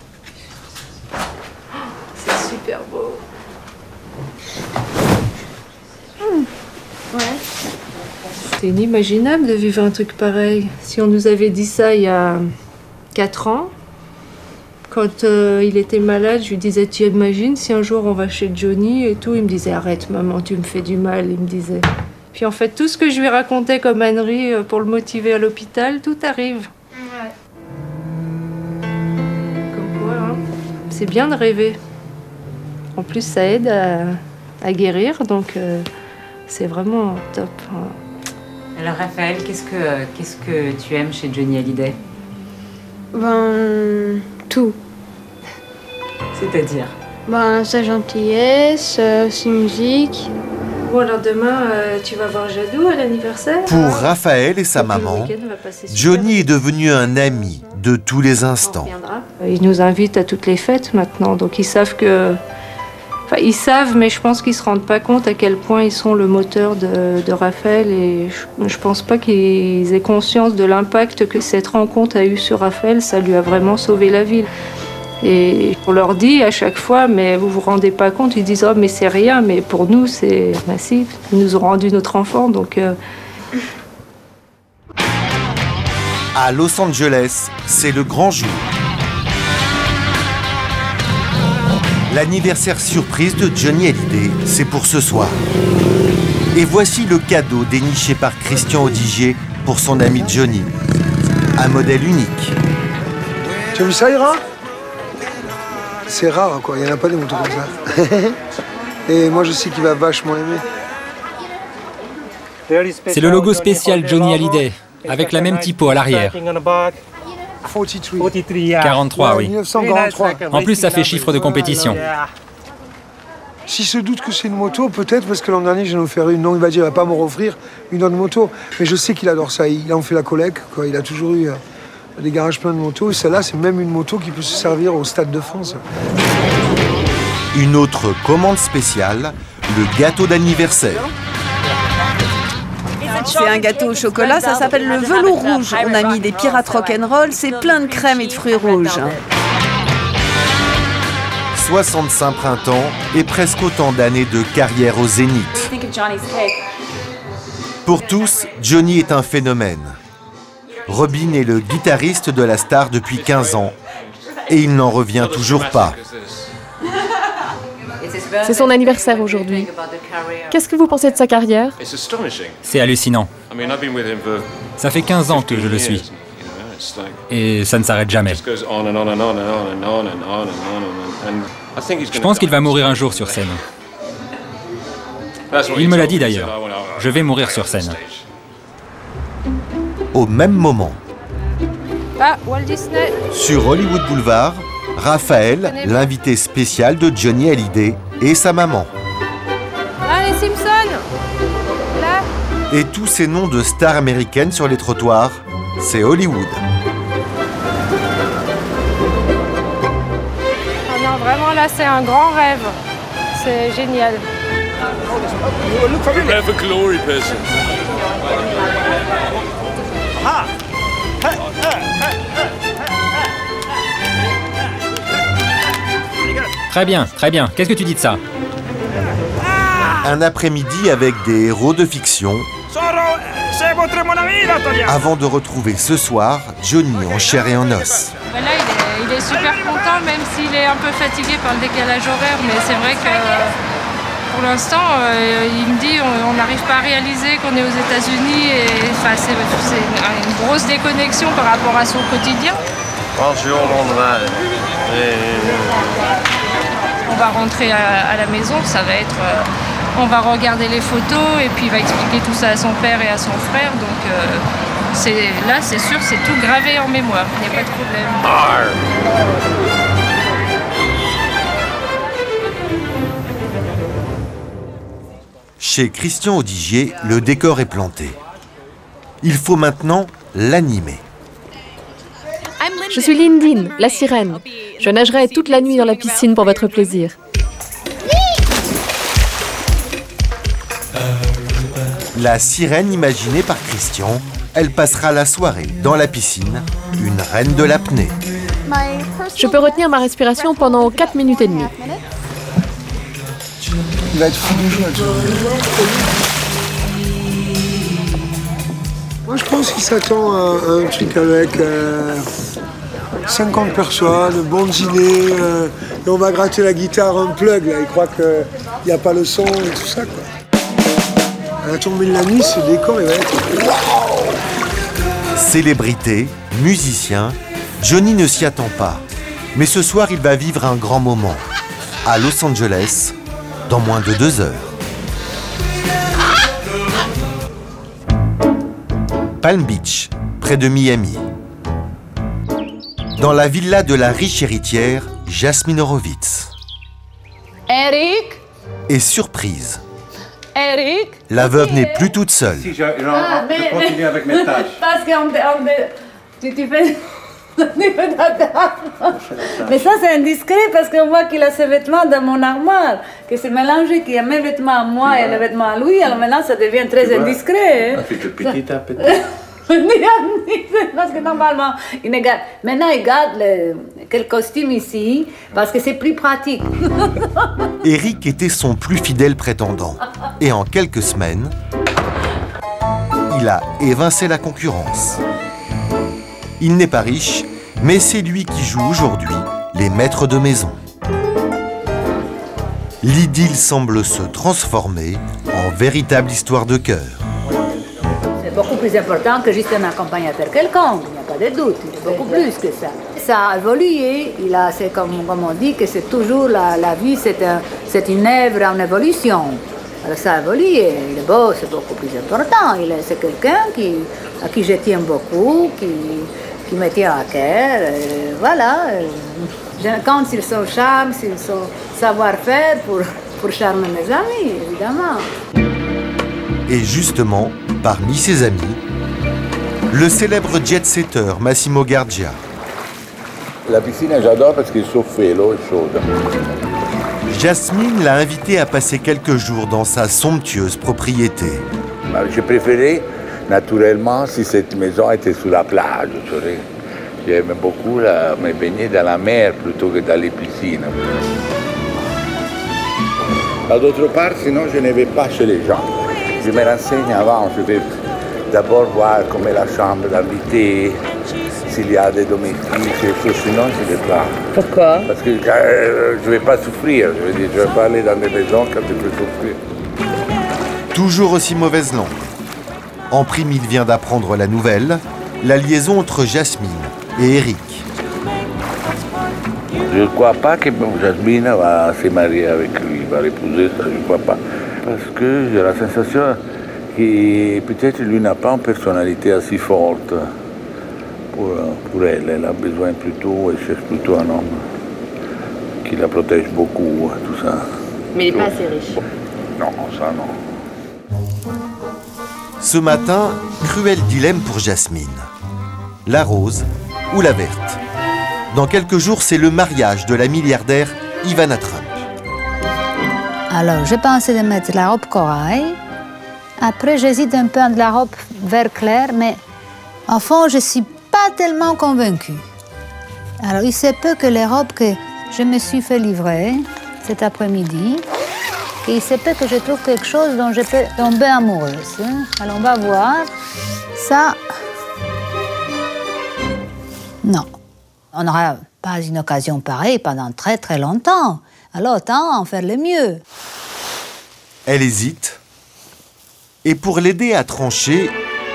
C'est super beau. Ouais. C'est inimaginable de vivre un truc pareil. Si on nous avait dit ça il y a 4 ans, quand il était malade, je lui disais, tu imagines si un jour on va chez Johnny et tout, il me disait, arrête maman, tu me fais du mal, il me disait. Puis en fait, tout ce que je lui racontais comme ânerie pour le motiver à l'hôpital, tout arrive. Ouais. Comme quoi, hein, c'est bien de rêver. En plus, ça aide à guérir, donc c'est vraiment top. Alors Raphaël, qu'est-ce que tu aimes chez Johnny Hallyday? Ben, tout. C'est-à-dire? Ben, sa gentillesse, sa musique. Bon, alors demain, tu vas voir Jadou à l'anniversaire? Pour Raphaël et sa maman, Johnny est devenu un ami de tous les instants. Ils nous invitent à toutes les fêtes maintenant, donc ils savent que... Enfin, ils savent, mais je pense qu'ils se rendent pas compte à quel point ils sont le moteur de Raphaël, et je pense pas qu'ils aient conscience de l'impact que cette rencontre a eu sur Raphaël. Ça lui a vraiment sauvé la vie. Et on leur dit à chaque fois, mais vous vous rendez pas compte? Ils disent, oh mais c'est rien, mais pour nous c'est massif. Ils nous ont rendu notre enfant, donc... À Los Angeles, c'est le grand jour. L'anniversaire surprise de Johnny Hallyday, c'est pour ce soir. Et voici le cadeau déniché par Christian Audigier pour son ami Johnny. Un modèle unique. Tu as vu ça, Ira? C'est rare, quoi. Il n'y en a pas des motos comme ça. Et moi, je sais qu'il va vachement aimer. C'est le logo spécial Johnny Hallyday, avec la même typo à l'arrière. 43, oui. 1943. En plus, ça fait chiffre de compétition. S'il se doute que c'est une moto, peut-être parce que l'an dernier, j'en ai offert une. Non, il va dire, il va pas me offrir une autre moto. Mais je sais qu'il adore ça. Il en fait la collecte, quoi. Il a toujours eu des garages pleins de motos. Et celle-là, c'est même une moto qui peut se servir au Stade de France. Une autre commande spéciale, le gâteau d'anniversaire. C'est un gâteau au chocolat, ça s'appelle le velours rouge. On a mis des pirates rock'n'roll, c'est plein de crème et de fruits rouges. 65 printemps et presque autant d'années de carrière au zénith. Pour tous, Johnny est un phénomène. Robin est le guitariste de la star depuis 15 ans et il n'en revient toujours pas. C'est son anniversaire aujourd'hui. Qu'est-ce que vous pensez de sa carrière? C'est hallucinant. Ça fait 15 ans que je le suis. Et ça ne s'arrête jamais. Je pense qu'il va mourir un jour sur scène. Il me l'a dit d'ailleurs. Je vais mourir sur scène. Au même moment, Ah, Walt Disney. sur Hollywood Boulevard, Raphaël, l'invité spécial de Johnny Hallyday, et sa maman. Ah, les Simpsons. Là. Et tous ces noms de stars américaines sur les trottoirs, c'est Hollywood. Ah non, vraiment là, c'est un grand rêve. C'est génial. Have a glory person. Très bien, très bien. Qu'est-ce que tu dis de ça? Un après-midi avec des héros de fiction, avant de retrouver ce soir Johnny en chair et en os. Là, il est super content, même s'il est un peu fatigué par le décalage horaire, mais c'est vrai que pour l'instant, il me dit on n'arrive pas à réaliser qu'on est aux États-Unis, et enfin, c'est une grosse déconnexion par rapport à son quotidien. On va rentrer à la maison, ça va être... on va regarder les photos et puis il va expliquer tout ça à son père et à son frère. Donc là, c'est sûr, c'est tout gravé en mémoire. Il n'y a pas de problème. Chez Christian Audigier, le décor est planté. Il faut maintenant l'animer. Je suis Lindine, la sirène. Je nagerai toute la nuit dans la piscine pour votre plaisir. La sirène imaginée par Christian, elle passera la soirée dans la piscine, une reine de l'apnée. Je peux retenir ma respiration pendant 4 minutes et demie. Il va être fou de joie. Moi, je pense qu'il s'attend à un truc avec 50 personnes, bonnes idées, et on va gratter la guitare un plug, là. Il croit qu'il n'y a pas le son et tout ça, quoi. À la tombée de la nuit, ce décor, il va être... Célébrité, musicien, Johnny ne s'y attend pas. Mais ce soir, il va vivre un grand moment. À Los Angeles, dans moins de 2 heures. Palm Beach, près de Miami. Dans la villa de la riche héritière, Jasmine Horowitz. Eric? Et surprise, Eric? la veuve n'est plus toute seule. Si, je continue avec mes tâches. Parce que tu fais... Mais ça c'est indiscret parce que moi qu'il a ses vêtements dans mon armoire, que c'est mélangé, qu'il y a mes vêtements à moi et les vêtements à lui, alors maintenant ça devient très indiscret. Un petit à petit. Parce que normalement, maintenant il garde quel costume ici, parce que c'est plus pratique. Eric était son plus fidèle prétendant. Et en quelques semaines, il a évincé la concurrence. Il n'est pas riche, mais c'est lui qui joue aujourd'hui les maîtres de maison. L'idylle semble se transformer en véritable histoire de cœur. C'est beaucoup plus important que juste un accompagnateur quelconque, il n'y a pas de doute, il est beaucoup plus que ça. Ça a évolué, c'est comme on dit que c'est toujours la vie, c'est une œuvre en évolution. Alors ça a évolué, il est beau, c'est beaucoup plus important, c'est quelqu'un à qui je tiens beaucoup, qui me tient à cœur, voilà. Je compte sur son charme, sur son savoir-faire pour charmer mes amis, évidemment. Et justement, parmi ses amis, le célèbre jet-setter Massimo Gardia. La piscine, j'adore parce qu'il chauffe, l'eau est chaude. Jasmine l'a invité à passer quelques jours dans sa somptueuse propriété. Je préférais, naturellement, si cette maison était sur la plage. J'aime beaucoup me baigner dans la mer plutôt que dans les piscines. D'autre part, sinon, je ne vais pas chez les gens. Je me renseigne avant, je vais d'abord voir comment est la chambre d'invité, s'il y a des domestiques, sinon je ne vais pas. Pourquoi? Parce que je ne vais pas souffrir, je ne vais pas aller dans des maisons quand je peux souffrir. Toujours aussi mauvaise langue. En prime, il vient d'apprendre la nouvelle, la liaison entre Jasmine et Eric. Je ne crois pas que Jasmine va se marier avec lui, va l'épouser, ça je ne crois pas. Parce que j'ai la sensation que peut-être lui n'a pas une personnalité assez forte pour elle. Elle a besoin plutôt, elle cherche plutôt un homme qui la protège beaucoup, tout ça. Mais il n'est pas assez riche. Non, ça non. Ce matin, cruel dilemme pour Jasmine. La rose ou la verte? Dans quelques jours, c'est le mariage de la milliardaire Ivana Trump. Alors, j'ai pensé de mettre la robe corail. Après, j'hésite un peu entre la robe vert clair, mais en fond, je ne suis pas tellement convaincue. Alors, il se peut que les robes que je me suis fait livrer cet après-midi, il se peut que je trouve quelque chose dont je peux tomber amoureuse. Alors, on va voir. Ça, non. On n'aura pas une occasion pareille pendant très très longtemps. Alors autant en faire le mieux. Elle hésite. Et pour l'aider à trancher,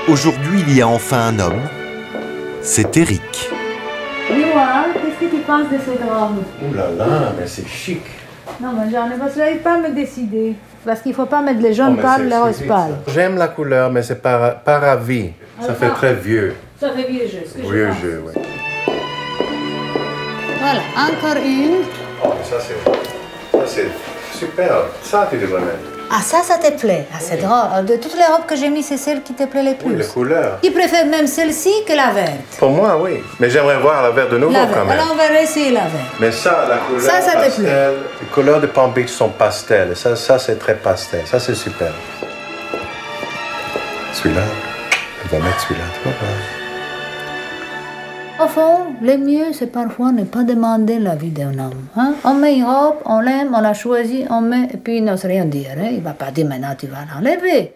aujourd'hui il y a enfin un homme. C'est Eric. Dis-moi, qu'est-ce que tu penses de cette robe? Ouh là là, mais c'est chic. Non, mais j'en ai pas, je n'arrive pas à me décider. Parce qu'il ne faut pas mettre les jaunes pâles, les roses pâles. J'aime la couleur, mais c'est pas ravi. Ça fait très vieux. Ça fait vieux jeu, ce que Vieux je pense. jeu, oui. Voilà, encore une. Oh, ça c'est super. Ça, tu devrais mettre. Ah, ça te plaît. Ah, c'est drôle. De toutes les robes que j'ai mises, c'est celle qui te plaît le plus. Oui, les couleurs. Tu préfères même celle-ci que la verte? Pour moi, oui. Mais j'aimerais voir la verte de nouveau La verte. quand même. Alors on verra ici la verte. Mais ça, la couleur Ça te pastel, plaît. les couleurs de Palm Beach sont pastel. Ça c'est très pastel. Ça, c'est super. Celui-là, on va mettre celui-là. Tu vois pas? Au fond, le mieux, c'est parfois ne pas demander l'avis d'un homme. Hein? On met une robe, on l'aime, on l'a choisie, on met, et puis il n'ose rien dire. Hein? Il ne va pas dire maintenant tu vas l'enlever.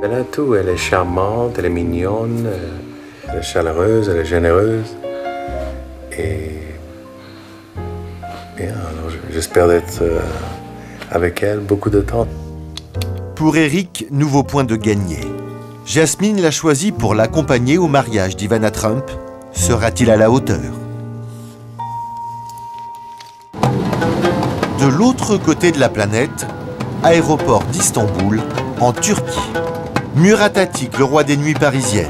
Elle a tout. Elle est charmante, elle est mignonne, elle est chaleureuse, elle est généreuse. Et alors, j'espère d'être avec elle beaucoup de temps. Pour Eric, nouveau point de gagné. Jasmine l'a choisi pour l'accompagner au mariage d'Ivana Trump. Sera-t-il à la hauteur? De l'autre côté de la planète, aéroport d'Istanbul, en Turquie. Murat Atik, le roi des nuits parisiennes.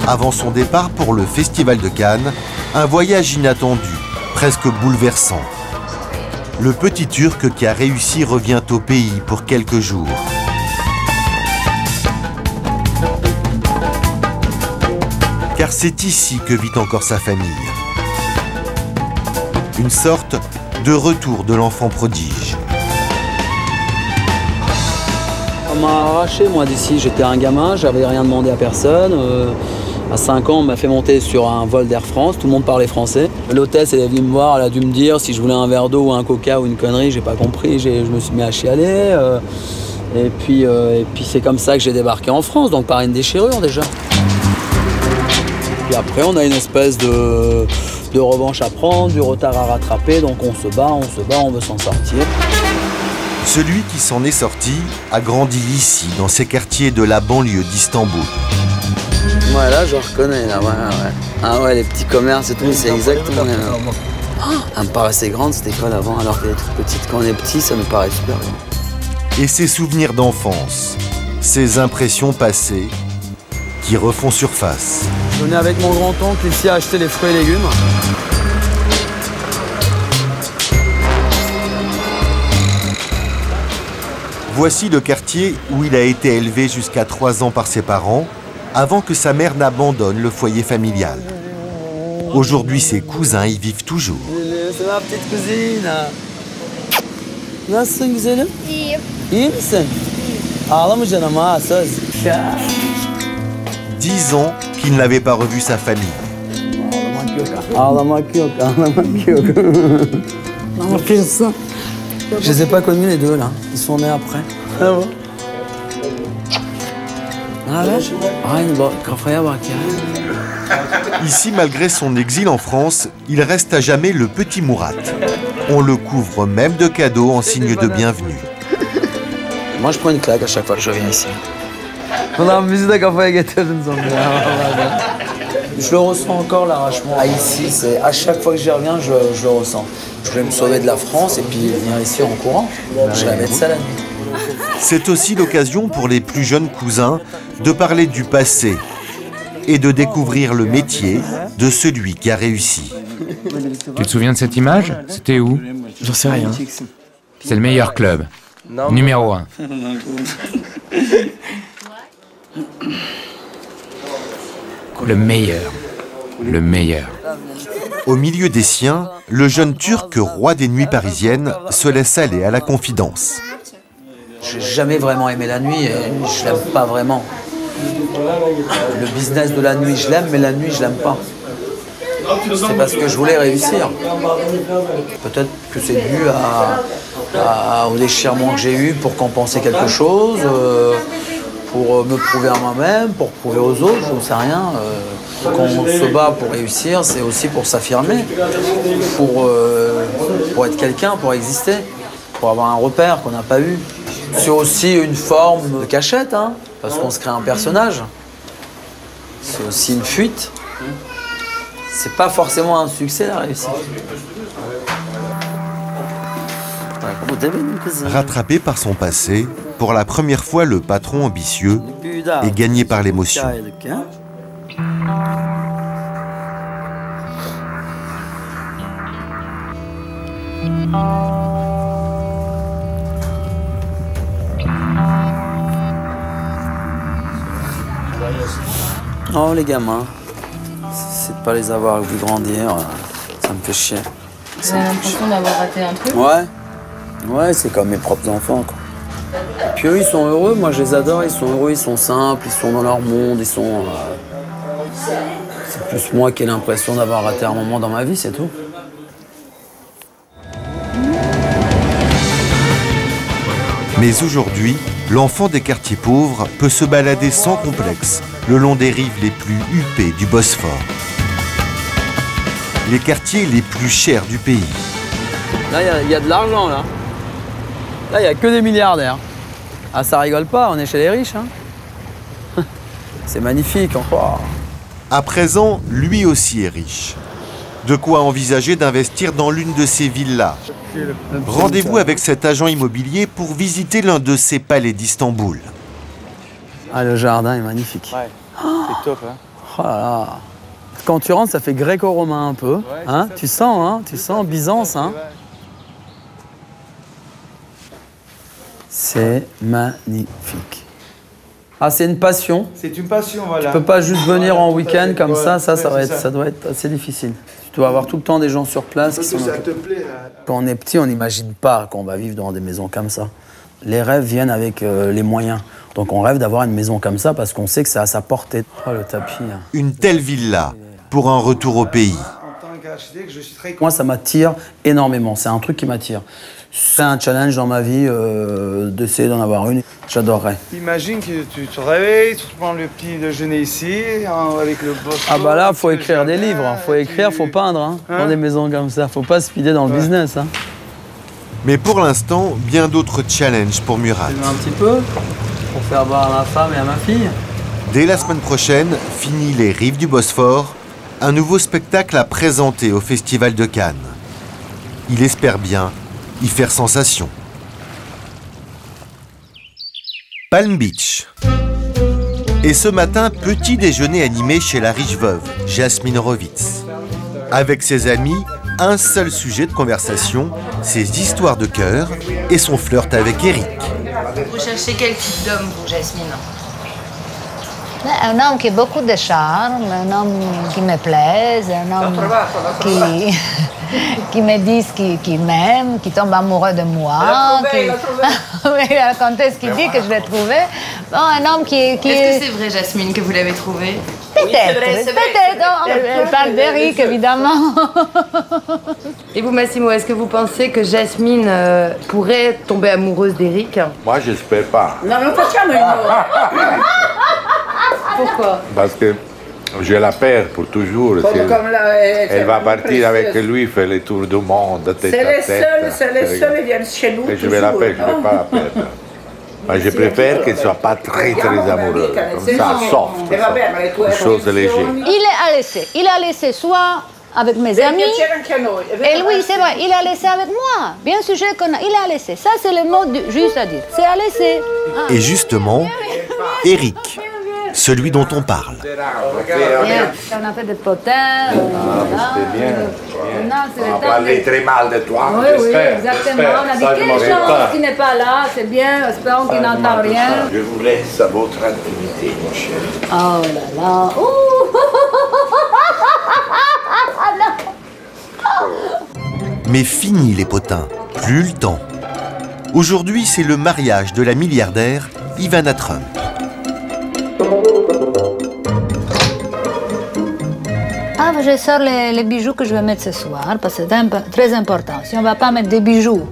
Avant son départ pour le Festival de Cannes, un voyage inattendu, presque bouleversant. Le petit Turc qui a réussi revient au pays pour quelques jours. Car c'est ici que vit encore sa famille. Une sorte de retour de l'enfant prodige. On m'a arraché, moi, d'ici. J'étais un gamin, j'avais rien demandé à personne. À 5 ans, on m'a fait monter sur un vol d'Air France, tout le monde parlait français. L'hôtesse, elle est venue me voir, elle a dû me dire si je voulais un verre d'eau ou un coca ou une connerie, j'ai pas compris, je me suis mis à chialer. Et puis c'est comme ça que j'ai débarqué en France, donc par une déchirure déjà. Puis après, on a une espèce de revanche à prendre, du retard à rattraper, donc on se bat, on veut s'en sortir. Celui qui s'en est sorti a grandi ici, dans ces quartiers de la banlieue d'Istanbul. Ouais, là, je reconnais, là, ouais. Ah ouais, les petits commerces et tout, c'est exactement... elle me paraissait grande, cette école, avant, alors qu'elle est toute petite. Quand on est petit, ça nous paraît super grand. Et ses souvenirs d'enfance, ses impressions passées, qui refont surface. Je venais avec mon grand-oncle ici à acheter les fruits et légumes. Voici le quartier où il a été élevé jusqu'à 3 ans par ses parents, avant que sa mère n'abandonne le foyer familial. Aujourd'hui, ses cousins y vivent toujours. C'est ma petite cousine. Nasılsın güzelim? İyiyim. İyi misin? Ağlamayacaksın ama ha, söz. 10 ans qu'il n'avait pas revu sa famille. Ağlamak yok, ağlamak yok. Ne yapıyorsun? Je les ai pas connus les deux là, ils sont nés après. Ah bon? Ah ouais? Kafaya bak ya. Ici, malgré son exil en France, il reste à jamais le petit Murat. On le couvre même de cadeaux en signe de bienvenue. Moi, je prends une claque à chaque fois que je viens ici. Ulan bizi de kafaya getirdin sonra ya. Je le ressens encore l'arrachement. Ah, ici, c'est à chaque fois que j'y reviens, je le ressens. Je voulais me sauver de la France et puis venir ici en courant. Je rêvais de ça la nuit. C'est aussi l'occasion pour les plus jeunes cousins de parler du passé et de découvrir le métier de celui qui a réussi. Tu te souviens de cette image? C'était où? J'en sais rien. C'est le meilleur club. Numéro 1. Le meilleur. Le meilleur. Au milieu des siens, le jeune Turc, roi des nuits parisiennes, se laisse aller à la confidence. J'ai jamais vraiment aimé la nuit et je l'aime pas vraiment. Le business de la nuit, je l'aime, mais la nuit, je l'aime pas. C'est parce que je voulais réussir. Peut-être que c'est dû au déchirement que j'ai eu pour compenser quelque chose, pour me prouver à moi-même, pour prouver aux autres, je ne sais rien. Quand on se bat pour réussir, c'est aussi pour s'affirmer, pour être quelqu'un, pour exister, pour avoir un repère qu'on n'a pas eu. C'est aussi une forme de cachette, hein, parce qu'on se crée un personnage. C'est aussi une fuite. C'est pas forcément un succès, la réussite. Rattrapé par son passé, pour la première fois, le patron ambitieux est gagné par l'émotion. Oh, les gamins, c'est de pas les avoir vu grandir, ça me fait chier. Vous avez l'impression d'avoir raté un truc? Ouais, c'est comme mes propres enfants, quoi. Et puis eux, ils sont heureux, moi je les adore, ils sont heureux, ils sont simples, ils sont dans leur monde, ils sont... C'est plus moi qui ai l'impression d'avoir raté un moment dans ma vie, c'est tout. Mais aujourd'hui, l'enfant des quartiers pauvres peut se balader sans complexe le long des rives les plus huppées du Bosphore. Les quartiers les plus chers du pays. Là, il y a de l'argent, là. Là, il n'y a que des milliardaires. Ah, ça rigole pas, on est chez les riches, hein. C'est magnifique, encore. À présent, lui aussi est riche. De quoi envisager d'investir dans l'une de ces villas. Rendez-vous avec cet agent immobilier pour visiter l'un de ces palais d'Istanbul. Ah, le jardin est magnifique. Ouais, c'est top, hein. Oh là là. Quand tu rentres, ça fait gréco-romain un peu. Hein, tu sens Byzance, hein. C'est magnifique. Ah, c'est une passion. C'est une passion, voilà. Tu peux pas juste venir en week-end comme ça doit être assez difficile. Tu dois avoir tout le temps des gens sur place. Qui sont ça te plaît, là. Quand on est petit, on n'imagine pas qu'on va vivre dans des maisons comme ça. Les rêves viennent avec les moyens. Donc on rêve d'avoir une maison comme ça parce qu'on sait que c'est à sa portée. Oh, le tapis. Hein. Une telle villa pour un retour au pays. Moi, ça m'attire énormément. C'est un truc qui m'attire. C'est un challenge dans ma vie d'essayer d'en avoir une. J'adorerais. Imagine que tu te réveilles, tu prends le petit déjeuner ici, avec le boss. Ah bah là, faut écrire des livres. Faut écrire, faut peindre. Hein, dans des maisons comme ça. Faut pas se filer dans le business. Hein. Mais pour l'instant, bien d'autres challenges pour Murat. Un petit peu pour faire boire à ma femme et à ma fille. Dès la semaine prochaine, fini les rives du Bosphore, un nouveau spectacle à présenter au Festival de Cannes. Il espère bien y faire sensation. Palm Beach. Et ce matin, petit déjeuner animé chez la riche veuve, Jasmine Horowitz. Avec ses amis, un seul sujet de conversation, ses histoires de cœur et son flirt avec Eric. Vous cherchez quel type d'homme, vous, Jasmine? Un homme qui a beaucoup de charme, un homme qui me plaise, un homme qui me dit qu'il m'aime, qui tombe amoureux de moi. Quand est-ce qu'il dit que je l'ai trouvé? Bon, un homme qui Est-ce que c'est vrai, Jasmine, que vous l'avez trouvé? Peut-être, peut-être. Je parle d'Eric, évidemment. Et vous, Massimo, est-ce que vous pensez que Jasmine pourrait tomber amoureuse d'Eric? Moi, j'espère pas. Non, non, facciamo Pourquoi? Parce que je la perds pour toujours. Elle va partir avec lui, faire le tour du monde, tête à tête. C'est les seuls qui viennent chez nous. Et je vais la perdre, je ne vais pas la perdre. Mais je préfère qu'elle ne soit pas très amoureuse, comme ça, soft, une chose légère. Il a laissé soit avec mes amis, et oui, c'est vrai, il a laissé avec moi. Bien sûr, je le connais, il a laissé. Ça, c'est le mot juste à dire, c'est à laisser. Et justement, Eric, celui dont on parle. On a fait des potins. C'était bien. On a parlé très mal de toi. Oui, exactement. On a dit quelle chance qu'il n'est pas là, c'est bien, espérons qu'il n'entend rien. Je vous laisse à votre intimité, mon chéri. Oh là là. Mais fini les potins, plus le temps. Aujourd'hui, c'est le mariage de la milliardaire Ivana Trump. Ah, je sors les bijoux que je vais mettre ce soir, parce que c'est très important. Si on ne va pas mettre des bijoux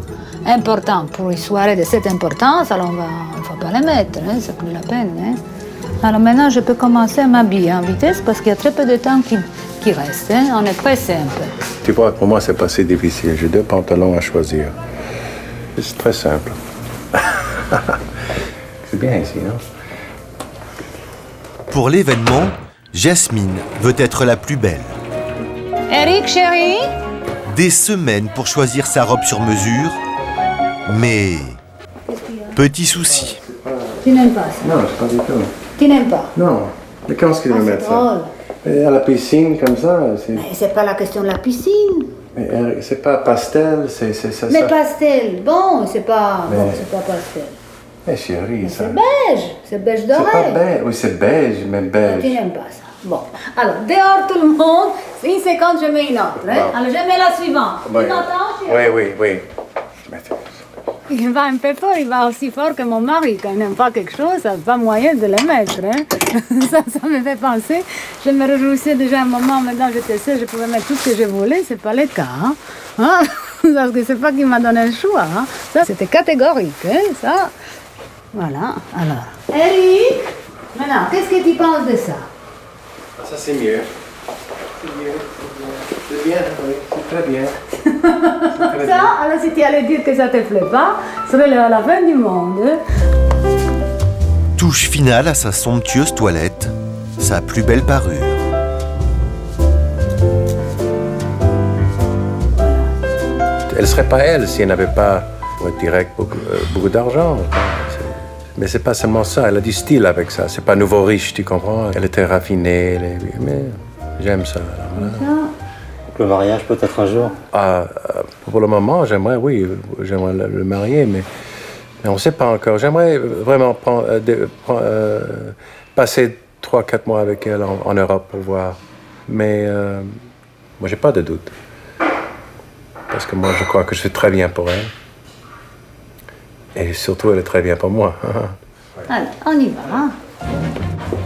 importants pour une soirée de cette importance, alors il ne faut pas les mettre, hein, c'est plus la peine. Hein. Alors maintenant, je peux commencer à m'habiller en vitesse, parce qu'il y a très peu de temps qui reste. Hein. On est pressé un peu. Tu vois, pour moi, c'est pas si difficile. J'ai 2 pantalons à choisir. C'est très simple. C'est bien ici, non? Pour l'événement, Jasmine veut être la plus belle. Eric, chérie? Des semaines pour choisir sa robe sur mesure, mais petit souci. Tu n'aimes pas ça? Non, pas du tout. Tu n'aimes pas? Non. Mais comment est-ce qu'il veut mettre ça? Et à la piscine, comme ça, c'est... Mais c'est pas la question de la piscine. C'est pas pastel, c'est ça. Mais pastel, bon, c'est pas, bon, c'est pas pastel. Mais chérie, ça... C'est beige doré. C'est pas beige, oui c'est beige, mais beige. Tu n'aimes pas ça. Bon, alors, dehors tout le monde, une seconde, je mets une autre. Hein? Alors, je mets la suivante. Oui, Tu m'entends? oui. Il va un peu fort, il va aussi fort que mon mari. Quand il n'aime pas quelque chose, ça n'a pas moyen de le mettre. Hein? ça me fait penser. Je me réjouissais déjà un moment, maintenant j'étais seule, je pouvais mettre tout ce que je voulais, c'est pas le cas. Hein? Parce que c'est pas qu'il m'a donné le choix. Hein? Ça, c'était catégorique. Hein? Ça, voilà. Alors, Eric, maintenant, qu'est-ce que tu penses de ça? Ça c'est mieux. C'est bien, oui, c'est très bien. Ça, alors si tu allais dire que ça te plaît pas, ce serait la fin du monde. Touche finale à sa somptueuse toilette, sa plus belle parure. Elle serait pas elle si elle n'avait pas, on dirait, beaucoup d'argent. Mais c'est pas seulement ça, elle a du style avec ça. C'est pas nouveau riche, tu comprends? Elle était raffinée, mais j'aime ça. Alors, voilà. Le mariage peut-être un jour? Pour le moment, j'aimerais le marier, mais on ne sait pas encore. J'aimerais vraiment passer 3-4 mois avec elle en Europe pour voir. Mais moi, j'ai pas de doute. Parce que moi, je crois que je suis très bien pour elle. Et surtout, elle est très bien pour moi. Allez, on y va. Hein?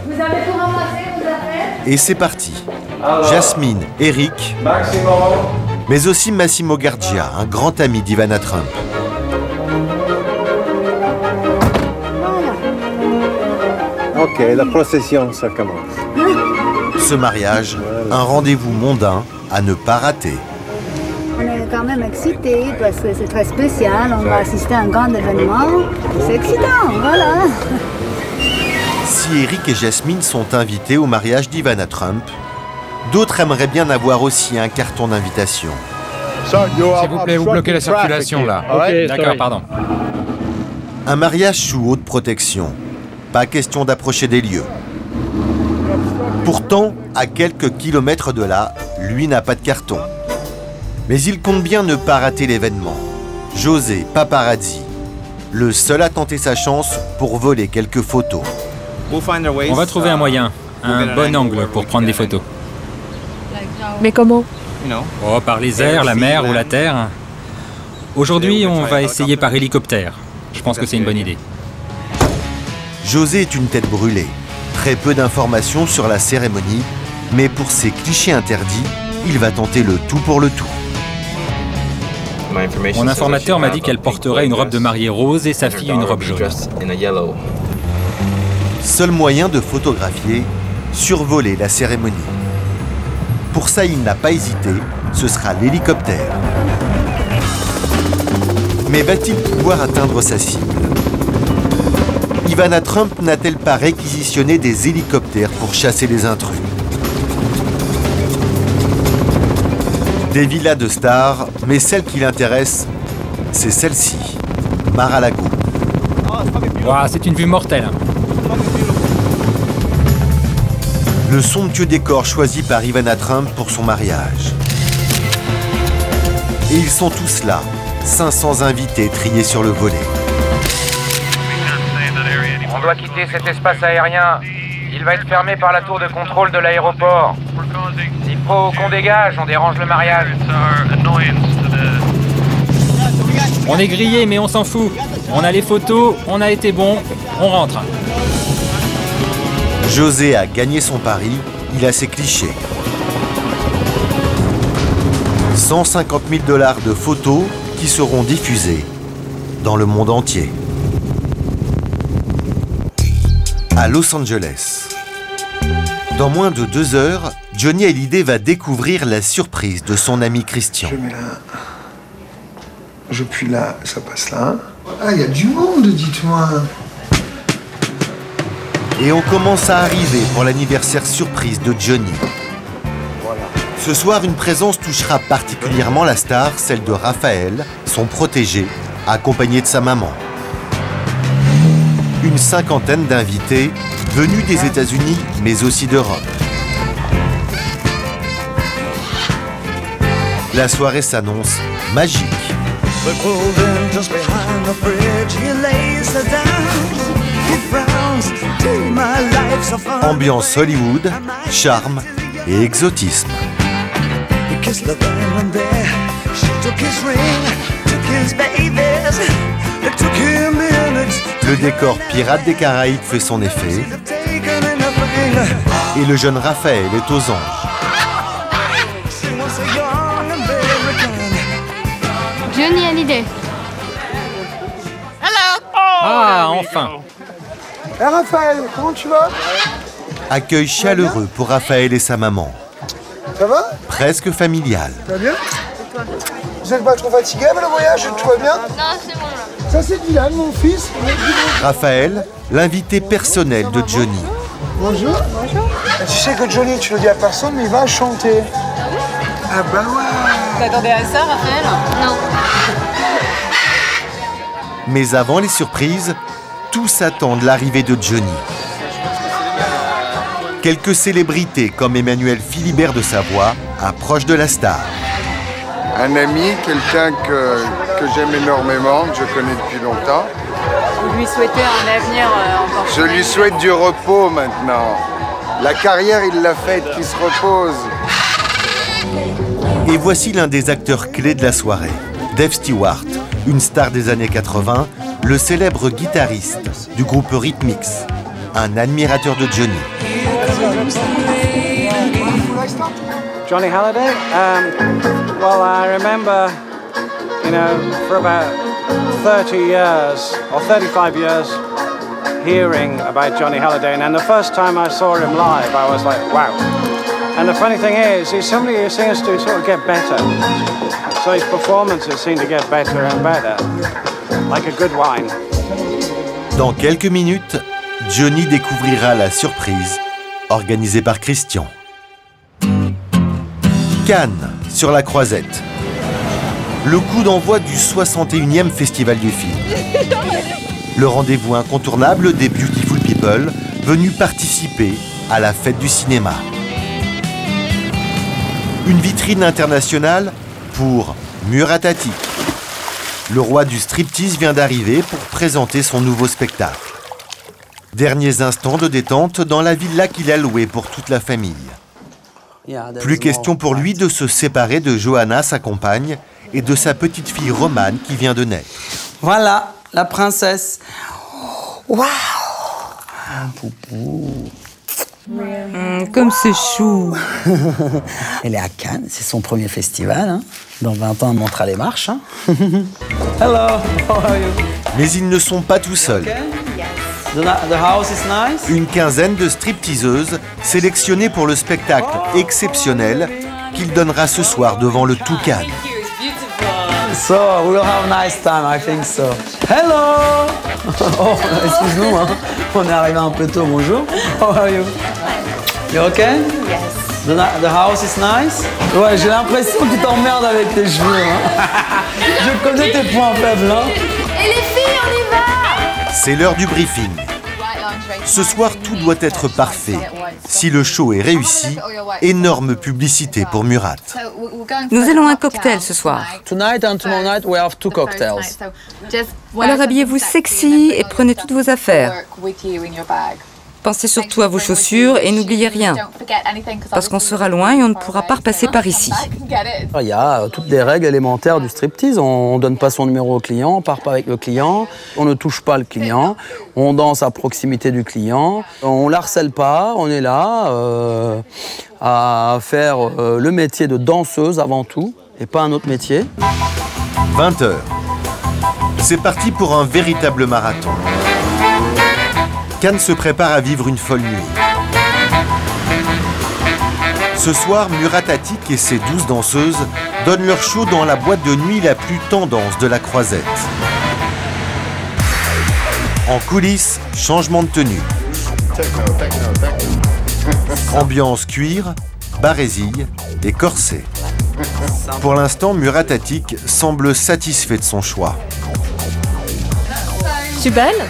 Vous avez tout ramassé, vos affaires? Et c'est parti. Jasmine, Eric, mais aussi Massimo Gardia, un grand ami d'Ivana Trump. Ok, la procession, ça commence. Ce mariage, un rendez-vous mondain à ne pas rater. On est quand même excités parce que c'est très spécial. On va assister à un grand événement. C'est excitant, voilà. Si Eric et Jasmine sont invités au mariage d'Ivana Trump, d'autres aimeraient bien avoir aussi un carton d'invitation. S'il vous plaît, vous bloquez la circulation là. Okay, d'accord, pardon. Un mariage sous haute protection. Pas question d'approcher des lieux. Pourtant, à quelques kilomètres de là, lui n'a pas de carton. Mais il compte bien ne pas rater l'événement. José Paparazzi, le seul à tenter sa chance pour voler quelques photos. On va trouver un moyen, un bon angle pour prendre des photos. Mais comment? Oh, par les airs, la mer ou la terre. Aujourd'hui, on va essayer par hélicoptère. Je pense que c'est une bonne idée. José est une tête brûlée. Très peu d'informations sur la cérémonie, mais pour ses clichés interdits, il va tenter le tout pour le tout. Mon informateur m'a dit qu'elle porterait une robe de mariée rose et sa fille une robe jaune. Seul moyen de photographier, survoler la cérémonie. Pour ça, il n'a pas hésité, ce sera l'hélicoptère. Mais va-t-il pouvoir atteindre sa cible? Ivana Trump n'a-t-elle pas réquisitionné des hélicoptères pour chasser les intrus? Des villas de stars, mais celle qui l'intéresse, c'est celle-ci, Mar-a-Lago. Wow, c'est une vue mortelle. Le somptueux décor choisi par Ivana Trump pour son mariage. Et ils sont tous là, 500 invités triés sur le volet. On doit quitter cet espace aérien. Il va être fermé par la tour de contrôle de l'aéroport. S'il faut qu'on dégage, on dérange le mariage. On est grillé, mais on s'en fout. On a les photos, on a été bon, on rentre. José a gagné son pari, il a ses clichés. 150 000 $ de photos qui seront diffusées dans le monde entier. À Los Angeles. Dans moins de 2 heures, Johnny Hallyday va découvrir la surprise de son ami Christian. Je mets là. Je puis là, ça passe là. Ah, il y a du monde, dites-moi. Et on commence à arriver pour l'anniversaire surprise de Johnny. Ce soir, une présence touchera particulièrement la star, celle de Raphaël, son protégé, accompagné de sa maman. Une cinquantaine d'invités venus des États-Unis, mais aussi d'Europe. La soirée s'annonce magique. Ambiance Hollywood, charme et exotisme. Le décor Pirates des Caraïbes fait son effet et le jeune Raphaël est aux anges. Johnny Hallyday. Ah, enfin. Hey Raphaël, comment tu vas? Accueil chaleureux pour Raphaël et sa maman. Ça va? Presque familial. Ça va bien? Vous n'êtes pas trop fatigué avec le voyage? Tout va bien? Non, c'est bon là. Ça c'est Dylan, mon fils. Raphaël, l'invité personnel de Johnny. Bonjour. Bonjour. Tu sais que Johnny, tu le dis à personne, mais il va chanter. Ah bah ouais. T'attendais à ça, Raphaël? Non. Mais avant les surprises, tous attendent l'arrivée de Johnny. Quelques célébrités comme Emmanuel Philibert de Savoie approchent de la star. Un ami, quelqu'un que j'aime énormément, que je connais depuis longtemps. Vous lui souhaitez un avenir encore Je lui souhaite du repos maintenant. La carrière, il l'a faite, qu'il se repose. Et voici l'un des acteurs clés de la soirée, Dave Stewart, une star des années 80, le célèbre guitariste du groupe Rhythmix, un admirateur de Johnny. Johnny Hallyday? Well, I remember, for about 30 years, or 35 years, hearing about Johnny Hallyday. And then the first time I saw him live, I was like, wow. And the funny thing is, he's somebody who seems to sort of get better. So his performances seem to get better and better, like a good wine. Dans quelques minutes, Johnny découvrira la surprise organisée par Christian. Cannes, sur la Croisette. Le coup d'envoi du 61e Festival du film. Le rendez-vous incontournable des Beautiful People venus participer à la fête du cinéma. Une vitrine internationale pour Murat Atik. Le roi du striptease vient d'arriver pour présenter son nouveau spectacle. Derniers instants de détente dans la villa qu'il a louée pour toute la famille. Plus question pour lui de se séparer de Johanna, sa compagne, et de sa petite fille Romane qui vient de naître. Voilà, la princesse. Waouh! Poupou. Comme c'est chou. Elle est à Cannes, c'est son premier festival. Hein. Dans 20 ans, elle montera les marches. Hein. Hello, how are you? Mais ils ne sont pas tout seuls. The house is nice. Une quinzaine de stripteaseuses sélectionnées pour le spectacle exceptionnel qu'il donnera ce soir devant le tout Cannes. So, we will have a nice time, I think so. Hello! Oh, excuse-nous, hein. On est arrivé un peu tôt, bonjour. How are you? You okay? Yes. The house is nice? Ouais, j'ai l'impression que tu t'emmerdes avec tes cheveux, hein. Je connais tes points faibles, hein. Et les filles, on y va! C'est l'heure du briefing. Ce soir, tout doit être parfait. Si le show est réussi, énorme publicité pour Murat. Nous allons un cocktail ce soir. Tonight and tomorrow night, we have 2 cocktails. Alors habillez-vous sexy et prenez toutes vos affaires. Pensez surtout à vos chaussures et n'oubliez rien, parce qu'on sera loin et on ne pourra pas repasser par ici. Il y a toutes les règles élémentaires du striptease. On ne donne pas son numéro au client, on ne part pas avec le client, on ne touche pas le client, on danse à proximité du client, on ne l'harcèle pas, on est là à faire le métier de danseuse avant tout, et pas un autre métier. 20h. C'est parti pour un véritable marathon. Cannes se prépare à vivre une folle nuit. Ce soir, Murat Atik et ses 12 danseuses donnent leur show dans la boîte de nuit la plus tendance de la Croisette. En coulisses, changement de tenue. Ambiance cuir, barésil et corset. Pour l'instant, Murat Atik semble satisfait de son choix. Je suis belle?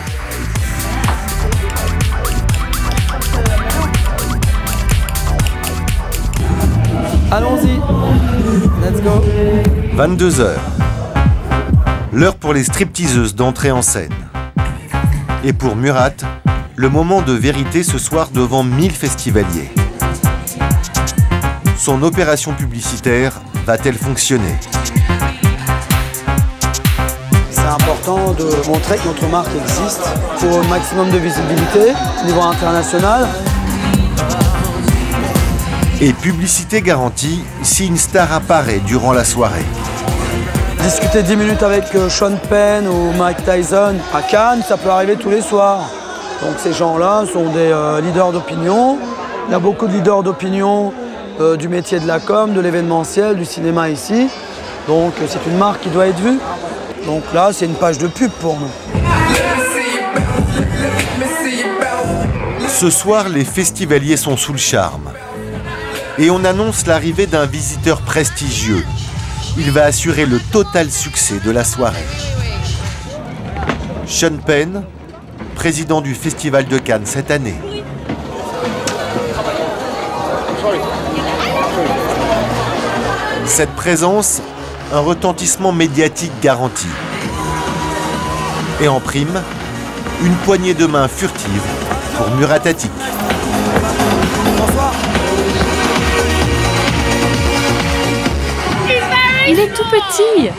Allons-y, let's go. 22h. L'heure pour les stripteaseuses d'entrer en scène. Et pour Murat, le moment de vérité ce soir devant 1000 festivaliers. Son opération publicitaire va-t-elle fonctionner? C'est important de montrer que notre marque existe pour un maximum de visibilité au niveau international. Et publicité garantie si une star apparaît durant la soirée. Discuter 10 minutes avec Sean Penn ou Mike Tyson à Cannes, ça peut arriver tous les soirs. Donc ces gens-là sont des leaders d'opinion. Il y a beaucoup de leaders d'opinion du métier de la com, de l'événementiel, du cinéma ici. Donc c'est une marque qui doit être vue. Donc là, c'est une page de pub pour nous. Ce soir, les festivaliers sont sous le charme. Et on annonce l'arrivée d'un visiteur prestigieux. Il va assurer le total succès de la soirée. Sean Penn, président du Festival de Cannes cette année. Cette présence, un retentissement médiatique garanti. Et en prime, une poignée de main furtive pour Murat Atik. Il est tout petit.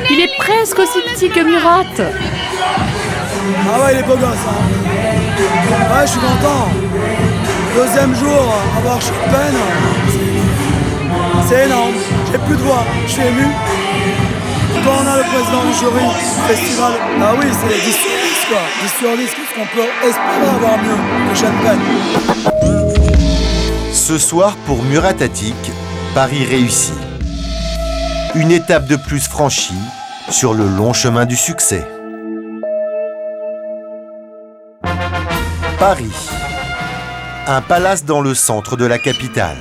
Il est presque aussi petit que Murat. Ah ouais, il est beau gosse, hein. Ouais, je suis content. Deuxième jour, à voir Sean Penn, c'est énorme. J'ai plus de voix, je suis ému. Quand on a le président du jury du festival, ah oui, c'est 10 sur 10 quoi. 10 sur 10, qu'est-ce qu'on peut espérer avoir mieux que Sean Penn? Ce soir, pour Murat Atik, Paris réussi. Une étape de plus franchie sur le long chemin du succès. Paris. Un palace dans le centre de la capitale.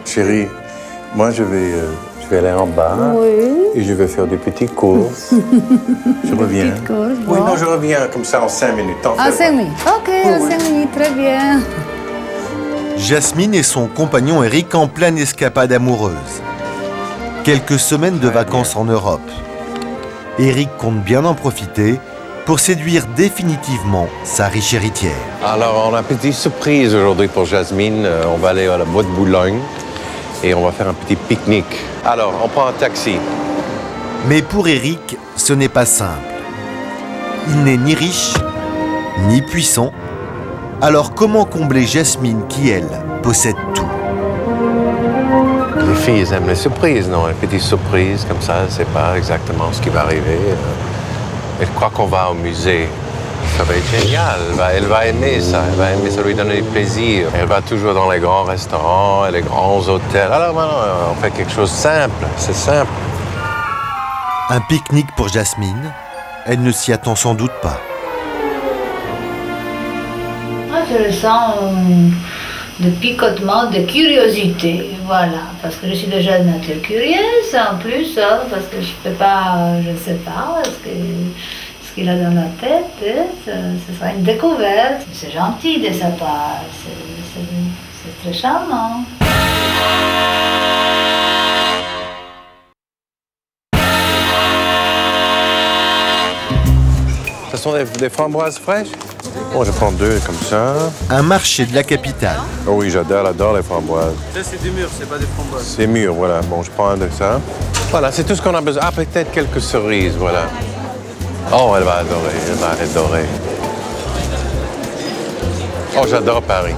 Chérie, moi je vais aller en bas et je vais faire des petites courses. Je reviens. Oui, non, je reviens comme ça en 5 minutes. En 5 minutes. Ok, en 5 minutes, très bien. Jasmine et son compagnon Eric en pleine escapade amoureuse. Quelques semaines de vacances en Europe. Eric compte bien en profiter pour séduire définitivement sa riche héritière. Alors, on a une petite surprise aujourd'hui pour Jasmine. On va aller à la Bois de Boulogne et on va faire un petit pique-nique. Alors, on prend un taxi. Mais pour Eric, ce n'est pas simple. Il n'est ni riche, ni puissant. Alors comment combler Jasmine qui, elle, possède tout? Les filles aiment les surprises, non? Une petite surprise comme ça, c'est pas exactement ce qui va arriver. Mais je crois qu'on va au musée. Ça va être génial. Elle va aimer ça. Elle va aimer, ça lui donner du plaisir. Elle va toujours dans les grands restaurants et les grands hôtels. Alors maintenant, on fait quelque chose de simple. C'est simple. Un pique-nique pour Jasmine. Elle ne s'y attend sans doute pas. Moi, je ressens de picotement, de curiosité, voilà, parce que je suis déjà de nature curieuse, en plus, hein, parce que je ne sais pas ce qu'il a dans la tête, ce sera une découverte. C'est gentil de sa part, c'est très charmant. Ce sont des framboises fraîches? Bon, je prends 2 comme ça. Un marché de la capitale. Oh oui, j'adore les framboises. Ça, c'est des mûres, c'est pas des framboises. C'est mûr, voilà. Bon, je prends un de ça. Voilà, c'est tout ce qu'on a besoin. Ah, peut-être quelques cerises, voilà. Oh, elle va adorer. Oh, j'adore Paris.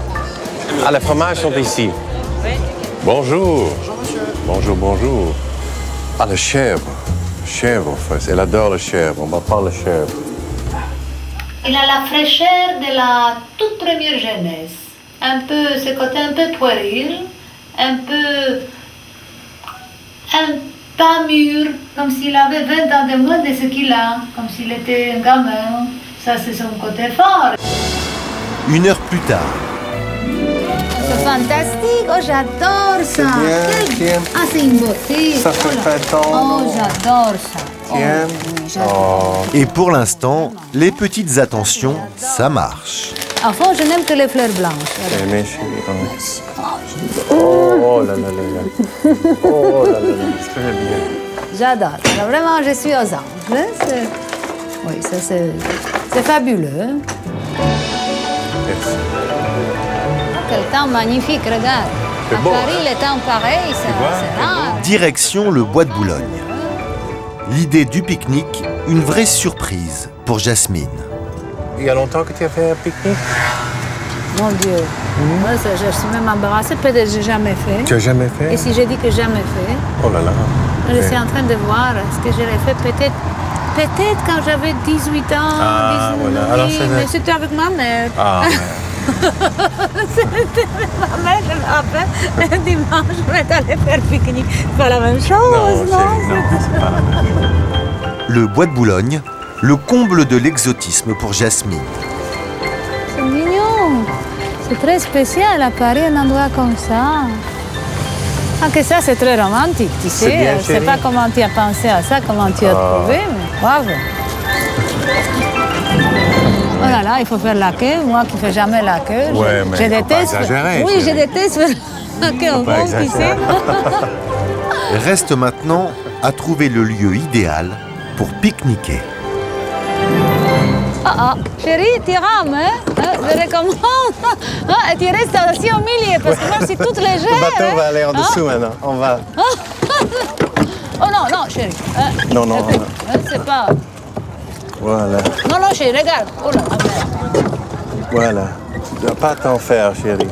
Ah, les fromages sont ici. Oui. Bonjour. Bonjour, monsieur. Bonjour. Ah, le chèvre. Chèvre, elle adore le chèvre. On va prendre le chèvre. Il a la fraîcheur de la toute première jeunesse. Un peu, ce côté un peu puéril, un peu pas mûr, comme s'il avait 20 ans de moins de ce qu'il a, comme s'il était un gamin. Ça, c'est son côté fort. 1 heure plus tard. C'est fantastique, oh j'adore ça. Tiens. Ah, c'est une beauté. Ça fait 20 ans. Oh, j'adore ça. Tiens. Et pour l'instant, les petites attentions, ça marche. Enfin, je n'aime que les fleurs blanches. Mais chérie, oh là là là là. Oh là là là, c'est très bien. J'adore. Alors, vraiment, je suis aux anges. Oui, ça c'est fabuleux. Quel temps magnifique, regarde. À beau, Paris, les temps pareils, c'est rare. Direction le bois de Boulogne. L'idée du pique-nique, une vraie surprise pour Jasmine. Il y a longtemps que tu as fait un pique-nique? Mon Dieu. Moi, je suis même embarrassée, peut-être que je n'ai jamais fait. Tu n'as jamais fait? Et si je dis que jamais fait, Oh là là. je suis en train de voir ce que je l'ai fait peut-être quand j'avais 18 ans, 19 voilà. ans. Alors, Mais c'était avec ma mère. Ah, C'était ma mère, je me rappelle. Le dimanche, on est allé faire pique-nique. C'est pas la même chose, non? c'est pas la même chose. Le bois de Boulogne, le comble de l'exotisme pour Jasmine. C'est mignon. C'est très spécial à Paris, un endroit comme ça. Ah, que ça, c'est très romantique, tu sais. Bien, Je ne sais pas comment tu as pensé à ça, comment tu as trouvé, mais bravo. Oh là là, il faut faire la queue. Moi qui ne fais jamais la queue, Ouais, mais je faut pas déteste. exagérer, Oui, je chérie. déteste faire la queue au pas fond, tu sais. Reste maintenant à trouver le lieu idéal pour pique-niquer. Ah, chérie, tu rames, hein? Je recommande. Ah, et tu restes aussi au milieu, parce que moi, je suis toute légère. Le bateau va aller en dessous hein? maintenant. On va. Oh non, non, chérie. Non, non, Écoute, non. c'est pas... Voilà. Non, non, chérie, regarde. Oh là, merde. Voilà. Tu ne dois pas t'en faire, chérie.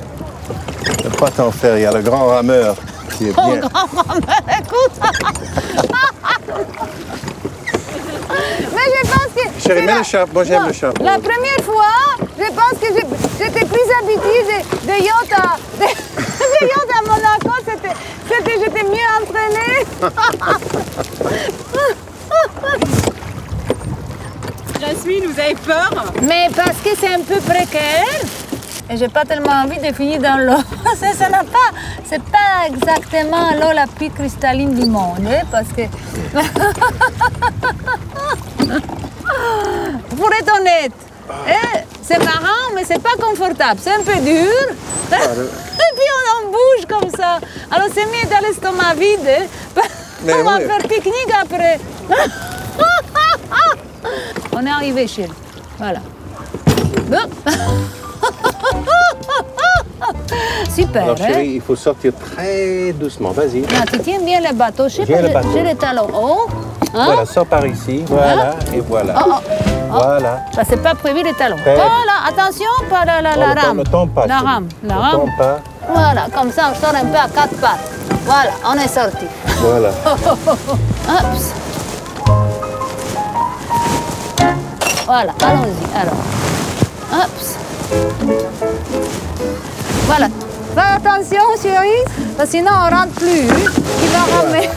Tu ne dois pas t'en faire. Il y a le grand rameur qui est Oh, bien. grand-mère, écoute. Mais je pense que... Chérie, c'est mets la- le chapeau. Moi, j'aime Non, le chapeau. La première fois, je pense que j'étais plus habituée de yacht de yacht à Monaco. J'étais mieux entraînée. Jasmine, vous avez peur? Mais parce que c'est un peu précaire. Et j'ai pas tellement envie de finir dans l'eau. Ça n'a pas... C'est pas exactement l'eau la plus cristalline du monde, hein, parce que... Pour être honnête, hein, c'est marrant, mais c'est pas confortable. C'est un peu dur. Et puis on en bouge comme ça. Alors c'est mieux d'aller l'estomac vide. Hein. Mais On va oui. faire pique-nique après. On est arrivé, chérie. Voilà. Bon. Super, Alors, hein? chérie, il faut sortir très doucement. Vas-y. Ah, tu tiens bien le bateau. Je sais Tiens pas, le bateau. j'ai les talons hauts. Hein? Voilà, sors par ici. Voilà, et voilà. Oh, oh, oh. Voilà. Ça, c'est pas prévu les talons. Très bien. Voilà, attention, pas la Oh, ne rame. tombe pas. La chérie. rame, la Ne rame. tombe pas. Voilà, comme ça, on sort un peu à quatre pattes. Voilà, on est sorti. Voilà. Oups. Voilà, allons-y, alors. Oups. Voilà. Fais attention, chérie, parce que sinon on rentre plus. Il va ramer.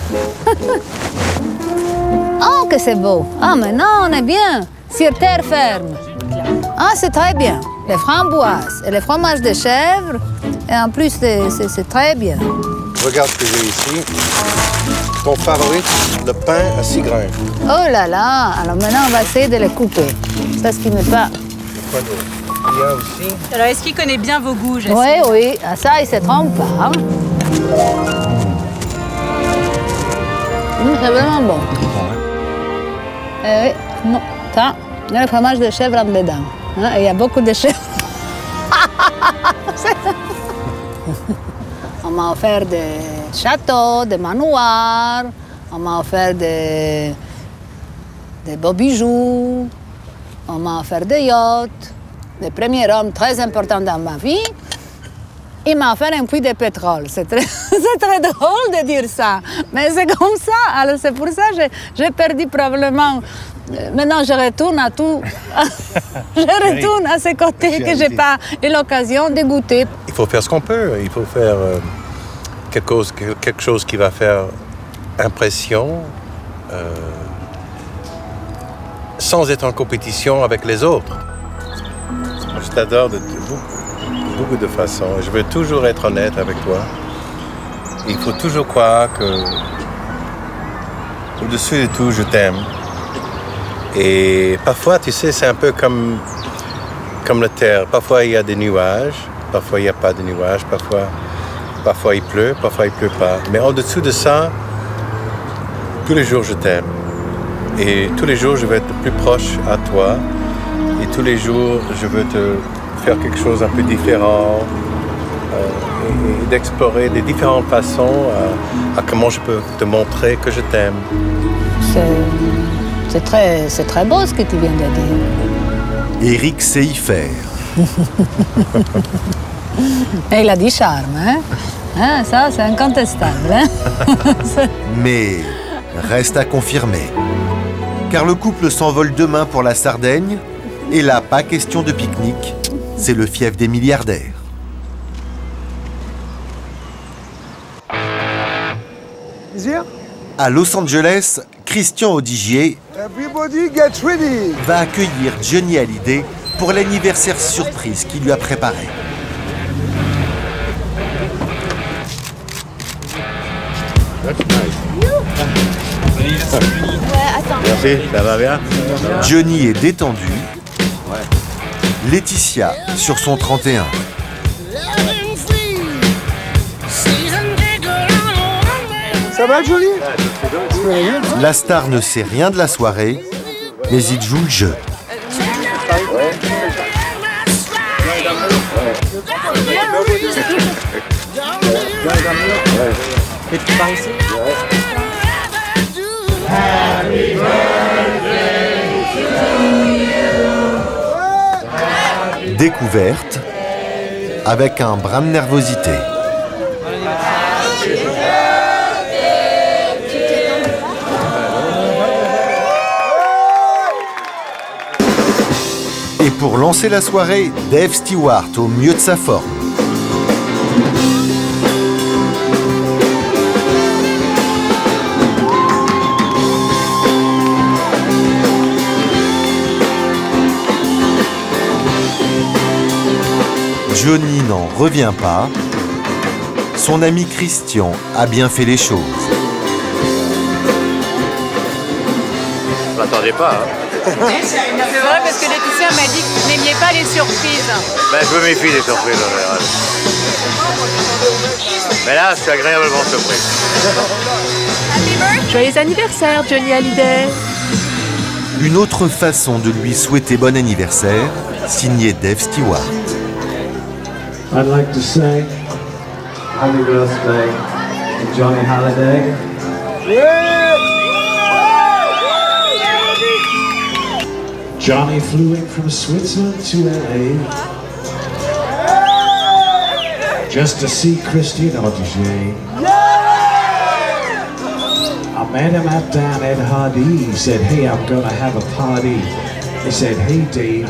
Oh, que c'est beau. Ah, maintenant on est bien. Sur terre ferme. Ah, c'est très bien. Les framboises et les fromages de chèvre. Et en plus, c'est très bien. Regarde ce que j'ai ici. Ton favori, le pain à 6 grains. Oh là là. Alors maintenant, on va essayer de les couper. Ça, ce qui n'est pas... Quoi d'autre? Il y a aussi. Alors, est-ce qu'il connaît bien vos goûts, Jasmine? Oui, oui. Ah, ça, il ne se trompe pas. Hein. C'est vraiment bon. Oui, non, ça, il y a le fromage de chèvre en dedans. Hein, et il y a beaucoup de chèvres. On m'a offert des châteaux, des manoirs, on m'a offert des beaux bijoux, on m'a offert des yachts. Le premier homme très important dans ma vie, il m'a offert un puits de pétrole. C'est très, c'est très drôle de dire ça, mais c'est comme ça. Alors c'est pour ça que j'ai perdu probablement. Maintenant, je retourne à tout. Je retourne à ce côté que je n'ai pas eu l'occasion de goûter. Il faut faire ce qu'on peut. Il faut faire quelque chose qui va faire impression sans être en compétition avec les autres. Je t'adore de beaucoup de façons. Je veux toujours être honnête avec toi. Il faut toujours croire que, au-dessus de tout, je t'aime. Et parfois, tu sais, c'est un peu comme la terre. Parfois, il y a des nuages. Parfois, il n'y a pas de nuages. Parfois, il pleut. Parfois, il ne pleut pas. Mais en dessous de ça, tous les jours, je t'aime. Et tous les jours, je veux être plus proche à toi. Et tous les jours, je veux te faire quelque chose un peu différent et d'explorer des différentes façons à comment je peux te montrer que je t'aime. C'est très beau ce que tu viens de dire. Éric sait y faire. Et il a du charme, hein? Hein, ça, c'est incontestable. Hein? Mais reste à confirmer. Car le couple s'envole demain pour la Sardaigne. Et là, pas question de pique-nique. C'est le fief des milliardaires. À Los Angeles, Christian Audigier va accueillir Johnny Hallyday pour l'anniversaire surprise qu'il lui a préparé. Merci, ça va bien? Johnny est détendu. Laetitia sur son 31. Ça va, Johnny? La star ne sait rien de la soirée, mais il joue le jeu. Et tu pars ici? Découverte avec un brin de nervosité. Et pour lancer la soirée, Dave Stewart au mieux de sa forme. Johnny n'en revient pas. Son ami Christian a bien fait les choses. Je m'attendais pas. Hein. C'est vrai parce que Laetitia m'a dit que vous n'aimiez pas les surprises. Ben, je me méfie des surprises en général. Mais là, je suis agréablement surpris. Joyeux anniversaire, Johnny Hallyday. Une autre façon de lui souhaiter bon anniversaire, signé Dave Stewart. I'd like to say happy birthday to Johnny Hallyday. Johnny flew in from Switzerland to LA just to see Christine Audigier. I met him down at Hardy. He said, "Hey, I'm gonna have a party." He said, "Hey, Dave,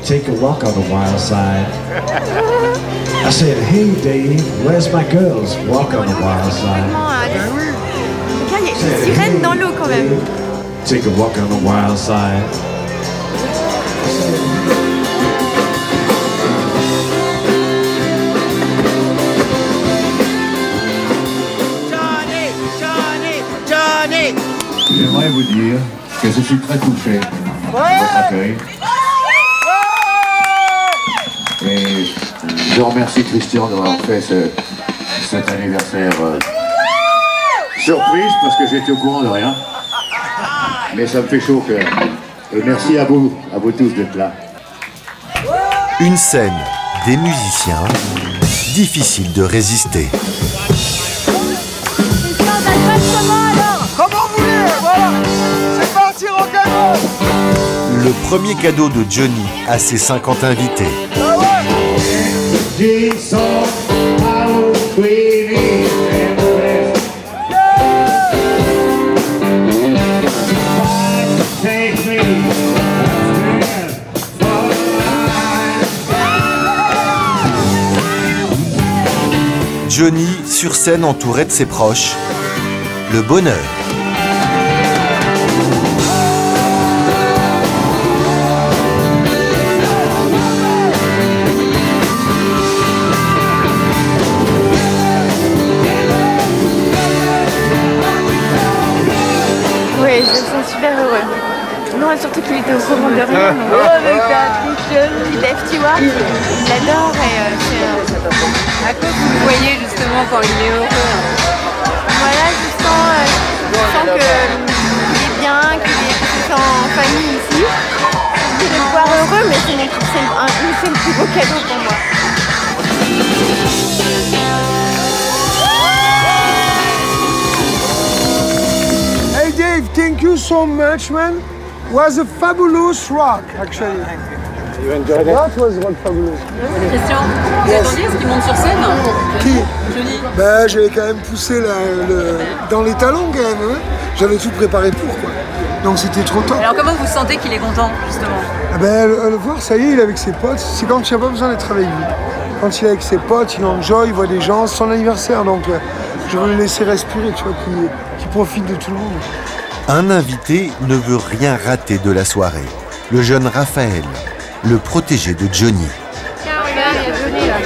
take a walk on the wild side." I said, "Hey, Dave, where's my girls? Walk on the wild side." Il y a une sirène dans l'eau quand même. Take a walk on the wild side. J'aimerais vous dire que je suis très touché de votre accueil. Et je remercie Christian d'avoir fait cet anniversaire surprise parce que j'étais au courant de rien. Mais ça me fait chaud au cœur. Et merci à vous tous d'être là. Une scène, des musiciens, difficile de résister. Comment vous voulez, voilà. C'est parti, rock'n'roll. Le premier cadeau de Johnny à ses 50 invités. Johnny sur scène entouré de ses proches. Le bonheur. Oui, je me sens super heureux. Non, surtout qu'il était au courant de rien. Avec Patrick, Dave Stewart, il l'adore et c'est À quoi vous le voyez justement quand il est heureux? Voilà, je sens qu'il est bien, qu'il se sent en famille ici. De le voir heureux, mais c'est c'est le plus beau cadeau pour moi. Hey Dave, thank you so much, man. Was a fabulous rock, actually. You enjoyed it? That was rock fabulous. Christian, vous attendiez ce qu'il monte sur scène? Qui? Johnny. Bah, j'avais quand même poussé dans les talons, quand même. Hein. J'avais tout préparé pour, quoi. Donc c'était trop top. Alors comment vous sentez qu'il est content, justement? Ah ben, le voir, ça y est, il est avec ses potes. C'est quand il n'y a pas besoin d'être avec lui. Quand il est avec ses potes, il enjoy, il voit des gens. C'est son anniversaire, donc je veux le laisser respirer, tu vois, qu'il profite de tout le monde. Un invité ne veut rien rater de la soirée. Le jeune Raphaël, le protégé de Johnny. Tiens, regarde, il y a Johnny là.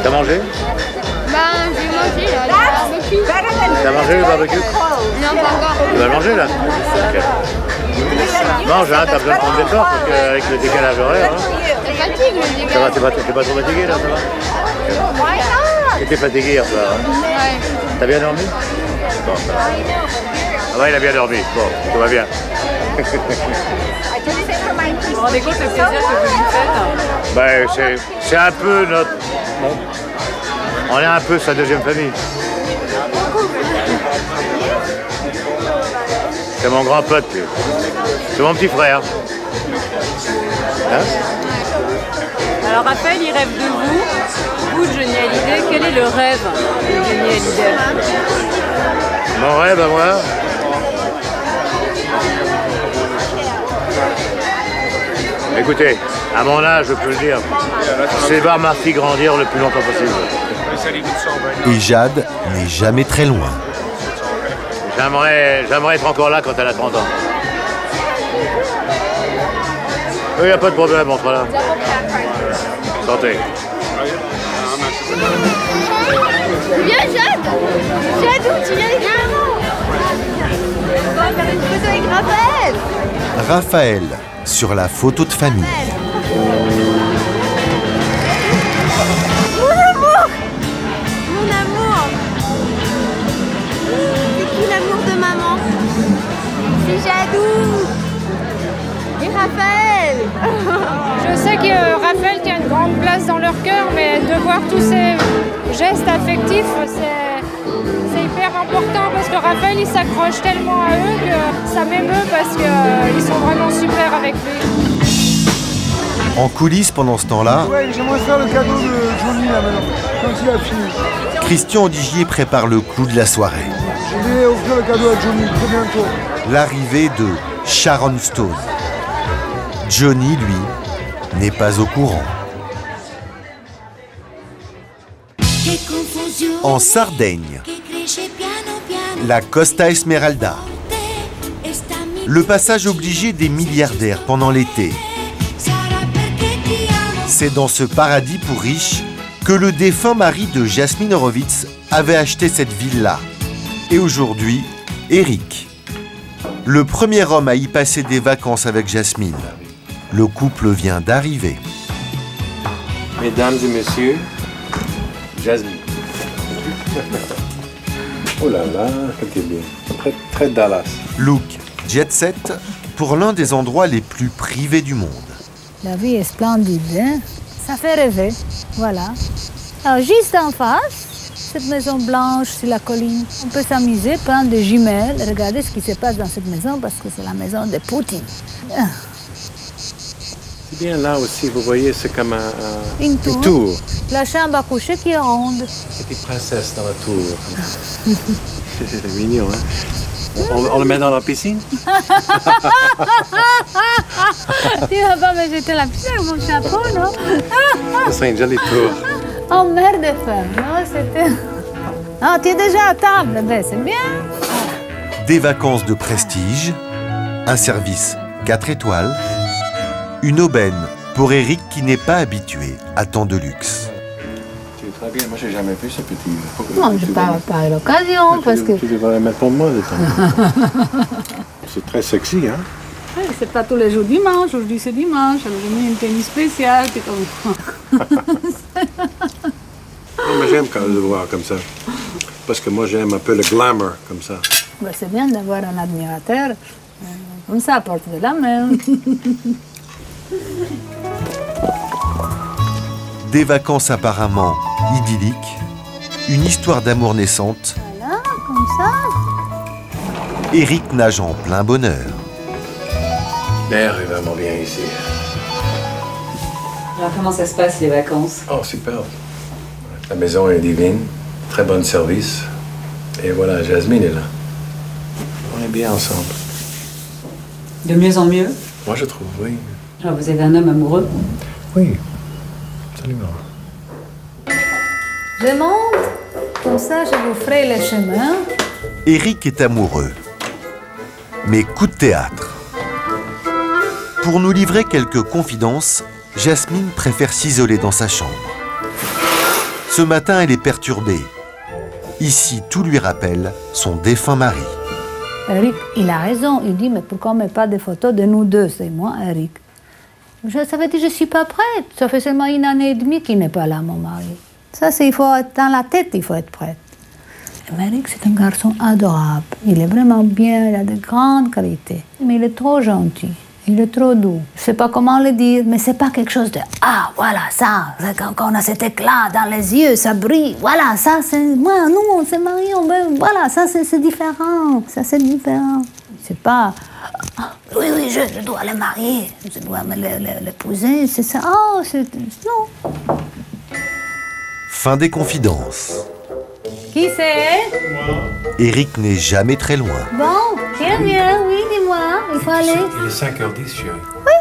T'as mangé? Ben, j'ai mangé là, le barbecue. T'as mangé le barbecue? Non, pas encore. Tu vas le manger là? Ok. Mange, hein, t'as besoin de prendre des torts parce qu'avec le décalage horaire. Hein. Ça fatigue le décalage. Ça va, t'es pas trop fatigué là, ça va? Okay. T'es fatigué hier soir, hein? Ouais. T'as bien dormi? Bon, ça va. Ah ouais, il a bien dormi. Bon, tout va bien. Vous vous rendez compte le plaisir que vous lui faites? Ben, c'est un peu notre... Bon, on est un peu sa deuxième famille. C'est mon grand pote, lui. C'est mon petit frère. Hein? Alors Raphaël, il rêve de vous. Vous, Johnny Hallyday, quel est le rêve de Johnny Hallyday? Mon rêve à moi? Écoutez, à mon âge, je peux le dire, c'est voir ma fille grandir le plus longtemps possible. Et Jade n'est jamais très loin. J'aimerais être encore là quand elle a 30 ans. Il n'y a pas de problème, on sera là. Santé. Viens, Jade! Jade, où tu viens avec maman? On va faire une photo avec Raphaël! Raphaël, sur la photo de famille. Mon amour! Mon amour! C'est qui l'amour de maman? C'est Jadou! Et Raphaël! Je sais que Raphaël tient une grande place dans leur cœur, mais de voir tous ces gestes affectifs, c'est hyper important parce que Raphaël il s'accroche tellement à eux que ça m'émeut parce qu'ils sont vraiment super avec lui. En coulisses pendant ce temps-là, Ouais, j'aimerais faire le cadeau de Johnny là maintenant, quand il a fini. Christian Odigier prépare le clou de la soirée. Je vais offrir le cadeau à Johnny très bientôt. L'arrivée de Sharon Stone. Johnny, lui, n'est pas au courant. En Sardaigne, la Costa Esmeralda. Le passage obligé des milliardaires pendant l'été. C'est dans ce paradis pour riches que le défunt mari de Jasmine Horowitz avait acheté cette villa. Et aujourd'hui, Eric, le premier homme à y passer des vacances avec Jasmine. Le couple vient d'arriver. Mesdames et messieurs, Jasmine. Oh là là, c'était bien. Très, très Dallas. Look jet set pour l'un des endroits les plus privés du monde. La vie est splendide, hein? Ça fait rêver, voilà. Alors juste en face, cette maison blanche sur la colline, on peut s'amuser, prendre des jumelles, regarder ce qui se passe dans cette maison parce que c'est la maison de Poutine. C'est bien là aussi, vous voyez, c'est comme Une tour. La chambre à coucher qui est ronde. Petite princesse dans la tour. C'est mignon, hein? On le met dans la piscine? Tu vas pas me jeter la piscine avec mon chapeau, non? Ça serait une jolie tour. Oh merde de femme, non, c'était... Ah, tu es déjà à table, ben c'est bien. Des vacances de prestige, un service 4 étoiles, une aubaine pour Eric qui n'est pas habitué à tant de luxe. Tu es très bien, moi j'ai jamais vu ce petit. Non, je parle pas à l'occasion parce que... Tu devrais le mettre pour moi de temps. C'est très sexy, hein? Oui, c'est pas tous les jours dimanche, aujourd'hui c'est dimanche, alors j'ai mis une tenue spéciale, c'est comme... Non, mais j'aime quand le voir comme ça. Parce que moi j'aime un peu le glamour comme ça. Ben, c'est bien d'avoir un admirateur comme ça à portée de la main. Des vacances apparemment idylliques, une histoire d'amour naissante. Voilà, comme ça. Éric nage en plein bonheur. L'air est vraiment bien ici. Alors comment ça se passe les vacances? Oh, superbe. La maison est divine, très bon service. Et voilà, Jasmine est là. On est bien ensemble. De mieux en mieux? Moi, je trouve, oui. Alors vous avez un homme amoureux? Oui, absolument. Je monte, comme ça je vous ferai le chemin. Éric est amoureux. Mais coup de théâtre. Pour nous livrer quelques confidences, Jasmine préfère s'isoler dans sa chambre. Ce matin, elle est perturbée. Ici, tout lui rappelle son défunt mari. Eric, il a raison. Il dit, mais pourquoi on ne met pas des photos de nous deux, c'est moi, Eric. Ça veut dire que je ne suis pas prête. Ça fait seulement 1 année et demie qu'il n'est pas là, mon mari. Ça, il faut être dans la tête, il faut être prête. Mais Eric, c'est un garçon adorable. Il est vraiment bien, il a de grandes qualités. Mais il est trop gentil. Il est trop doux. Je ne sais pas comment le dire, mais c'est pas quelque chose de « Ah, voilà, ça, quand on a cet éclat dans les yeux, ça brille. Voilà, ça, c'est... Moi, nous, on s'est mariés, voilà, ça, c'est différent. Ça, c'est différent. » C'est pas « Oui, oui, je dois le marier. Je dois l'épouser. » C'est ça. Oh, c'est... Non. Fin des confidences. Qui c'est? Éric n'est jamais très loin. Bon, viens, oui, dis-moi, il faut aller. Il est 5h10, chérie. Oui.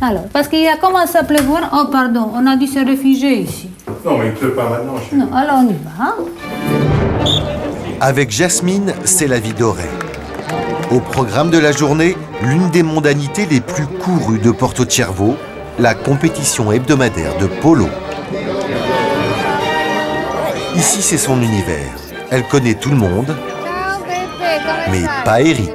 Alors, parce qu'il a commencé à pleuvoir. Oh, pardon, on a dû se réfugier ici. Non, mais il ne pleut pas maintenant, chérie. Non, alors on y va. Avec Jasmine, c'est la vie dorée. Au programme de la journée, l'une des mondanités les plus courues de Porto Cervo, la compétition hebdomadaire de polo. Ici, c'est son univers. Elle connaît tout le monde, mais pas Éric.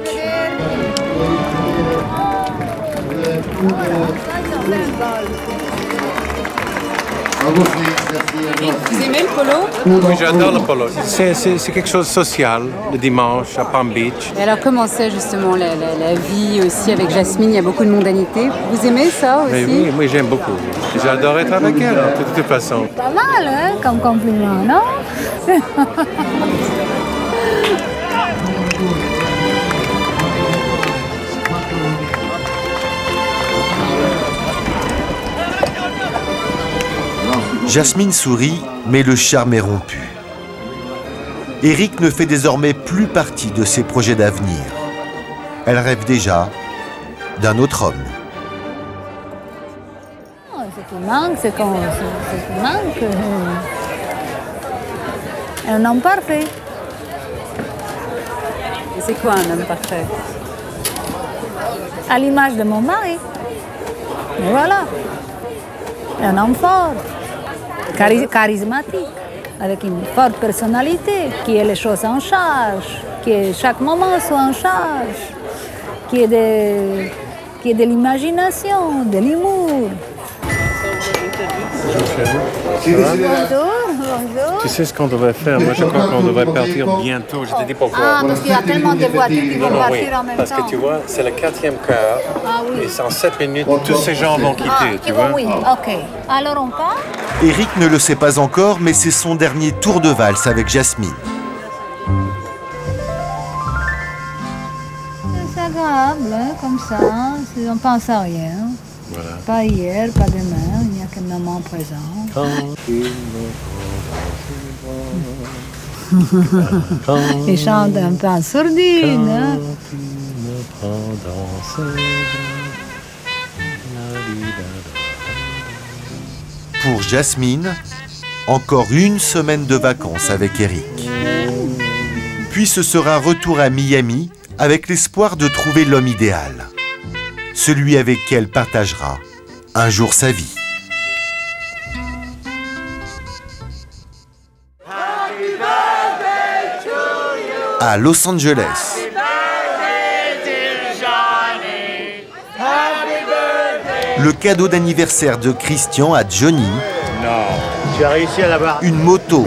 Vous aimez le polo? Oui, j'adore le polo. C'est quelque chose de social, le dimanche à Palm Beach. Et alors comment c'est justement la vie aussi avec Jasmine? Il y a beaucoup de mondanité. Vous aimez ça aussi? Mais oui, j'aime beaucoup. J'adore être avec elle, de toute façon. Pas mal, hein, comme compliment, non? Jasmine sourit, mais le charme est rompu. Éric ne fait désormais plus partie de ses projets d'avenir. Elle rêve déjà d'un autre homme. Ce qui manque, c'est qu'on manque un homme parfait. Et c'est quoi un homme parfait? À l'image de mon mari. Et voilà. Un homme fort, charismatique, avec une forte personnalité, qui ait les choses en charge, qui ait chaque moment soit en charge, qui ait de l'imagination, de l'humour. Bonjour. Tu sais ce qu'on devrait faire? Moi, je crois qu'on devrait partir bientôt. Je te dis pourquoi. Ah, parce qu'il y a tellement de voitures qui vont partir en même temps. Parce que tu vois, c'est le 4e quart. Ah oui. Et en 7 minutes, tous ces gens vont quitter, tu vois? Oui, ok. Alors on part? Éric ne le sait pas encore, mais c'est son dernier tour de valse avec Jasmine. C'est agréable, hein, comme ça. On pense à rien. Voilà. Pas hier, pas demain, il n'y a que le moment présent. Il chante un peu en sourdine. Hein? Pour Jasmine, encore une semaine de vacances avec Éric. Puis ce sera retour à Miami avec l'espoir de trouver l'homme idéal. Celui avec qui elle partagera un jour sa vie. À Los Angeles. Le cadeau d'anniversaire de Christian à Johnny. Non, tu as réussi à l'avoir. Une moto.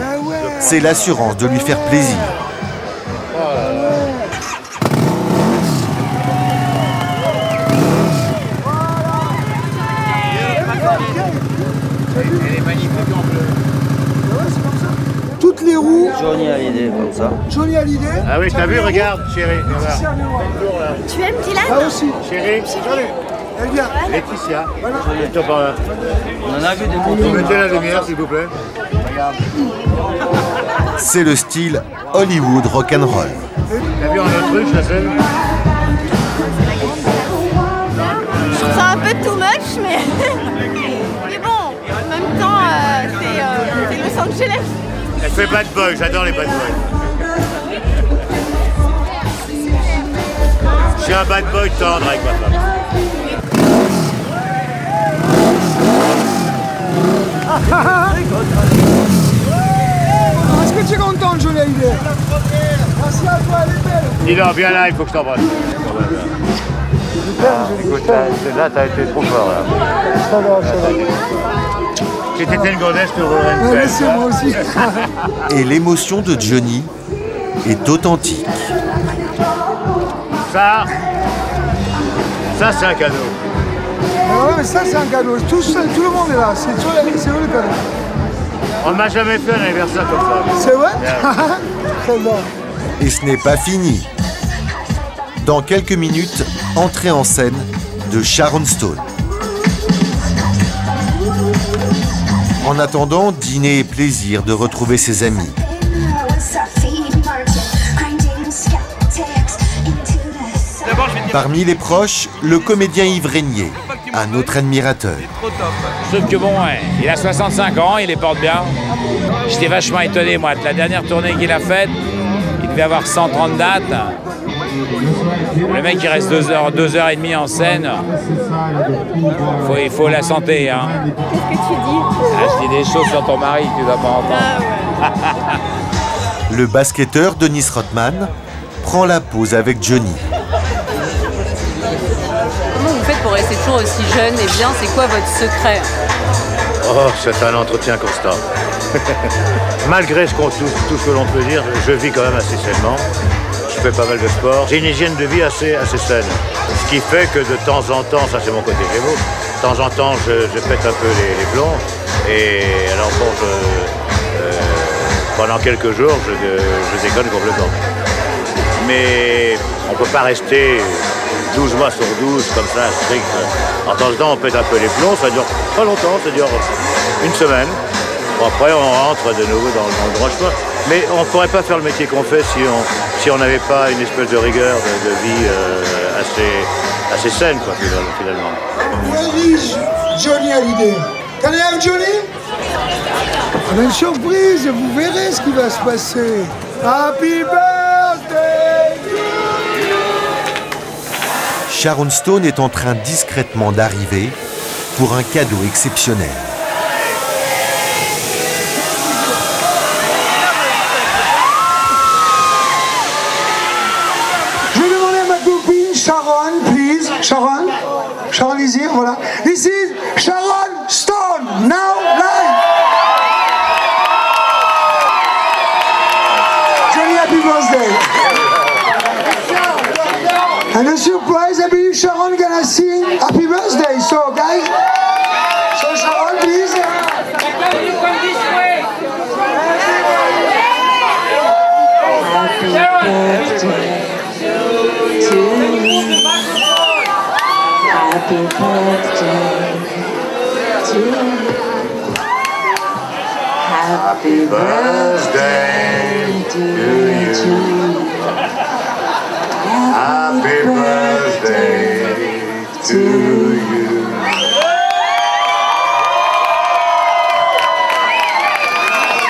C'est l'assurance de lui faire plaisir. Johnny Hallyday, comme ça. Johnny Hallyday. Ah oui, t'as vu, regarde, chérie. Tu aimes Dylan? Ah aussi. Chérie, elle vient. Laetitia. Voilà. On en a vu des photos. Mettez la lumière, s'il vous plaît. C'est le style Hollywood rock'n'roll. T'as vu en autruche la scène? Je trouve ça un peu too much, mais... mais bon, en même temps, c'est Los Angeles. Elle fait bad boy, j'adore les bad boys. Je suis un bad boy tendre avec ma femme. Est-ce que tu es content, Johnny Hallyday? Merci à toi, elle est belle. Dis-leur, viens là, il faut que je t'embrasse. Écoute, là, t'as été trop fort, là. Ça va. Si t'étais une gonzesse, tu aurais une Ouais, fête. c'est moi aussi. Et l'émotion de Johnny est authentique. Ça, c'est un cadeau. Ouais, mais ça, c'est un cadeau. Tout le monde est là. C'est eux le cadeau. On ne m'a jamais fait un anniversaire comme ça. C'est vrai? Très bien. Et ce n'est pas fini. Dans quelques minutes, entrée en scène de Sharon Stone. En attendant, dîner et plaisir de retrouver ses amis. Parmi les proches, le comédien Yves Régnier, un autre admirateur. Sauf que bon, ouais, il a 65 ans, il les porte bien. J'étais vachement étonné, moi, de la dernière tournée qu'il a faite. Il devait avoir 130 dates. Le mec, il reste 2 heures et demie en scène. Il faut la santé, hein. Qu'est-ce que tu dis? Je dis des choses sur ton mari que tu dois pas entendre. Le basketteur Dennis Rodman prend la pause avec Johnny. Comment vous faites pour rester toujours aussi jeune et bien? C'est quoi votre secret? Oh, c'est un entretien constant. Malgré tout ce que l'on peut dire, je vis quand même assez sainement. Je fais pas mal de sport. J'ai une hygiène de vie assez saine. Ce qui fait que de temps en temps, ça c'est mon côté Gémeaux, de temps en temps je pète un peu les plombs. Et alors bon, pendant quelques jours, je déconne complètement. Mais on ne peut pas rester 12 mois sur 12 comme ça, strict. En temps en temps, on pète un peu les plombs, ça dure pas longtemps, ça dure une semaine. Bon, après, on rentre de nouveau dans le droit chemin. Mais on ne pourrait pas faire le métier qu'on fait si on n'avait pas une espèce de rigueur de vie assez saine, quoi, finalement. Where is Johnny Hallyday? Can I have Johnny? On a une surprise, vous verrez ce qui va se passer. Happy birthday! Sharon Stone est en train discrètement d'arriver pour un cadeau exceptionnel. Je vais demander à ma copine Sharon, please. Sharon is here, voilà. This is Sharon Stone, now live. Johnny, happy birthday. And a surprise, I believe Sharon gonna sing happy birthday. So guys, so Sharon, please. Happy birthday to you. Happy birthday to you. Happy birthday to you. Happy birthday to you.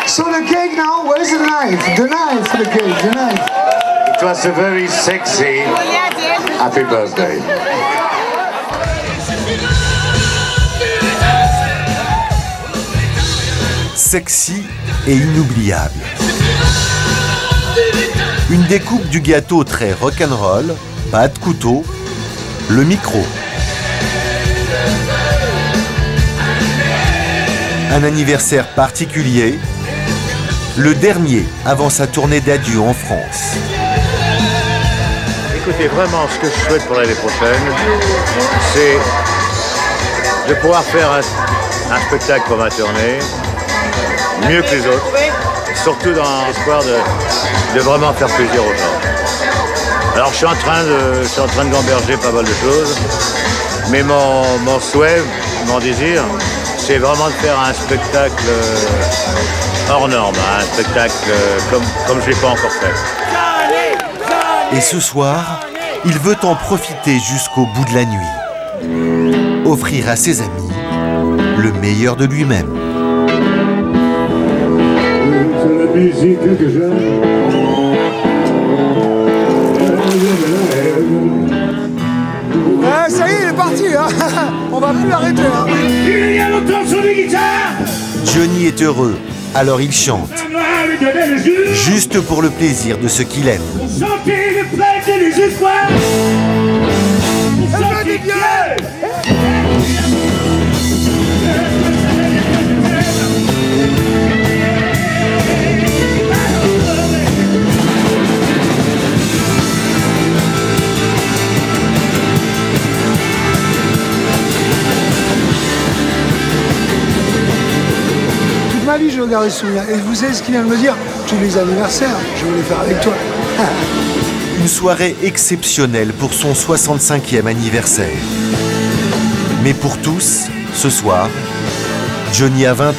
So the cake now, where's the knife? The knife for the cake, the knife. It was a very sexy happy birthday. Sexy et inoubliable. Une découpe du gâteau très rock'n'roll, pas de couteau, le micro. Un anniversaire particulier, le dernier avant sa tournée d'adieu en France. Écoutez, vraiment, ce que je souhaite pour l'année prochaine, c'est de pouvoir faire un spectacle pour ma tournée, mieux que les autres, surtout dans l'espoir de vraiment faire plaisir aux gens. Alors je suis en train de gamberger pas mal de choses, mais mon souhait, mon désir, c'est vraiment de faire un spectacle hors norme, un spectacle comme je ne l'ai pas encore fait. Et ce soir, il veut en profiter jusqu'au bout de la nuit. Offrir à ses amis le meilleur de lui-même. C'est la musique que j'aime. Ça y est, il est parti, hein. On va plus l'arrêter. Hein. Il y a longtemps sur les guitares. Johnny est heureux, alors il chante. Juste pour le plaisir de ce qu'il aime. Sentez le plaisir et les espoirs. Sentez bien. Ma vie, je regardais ce film-là. Et vous savez ce qu'il vient de me dire? Tous les anniversaires, je voulais faire avec toi. Une soirée exceptionnelle pour son 65e anniversaire. Mais pour tous, ce soir, Johnny a 20 ans.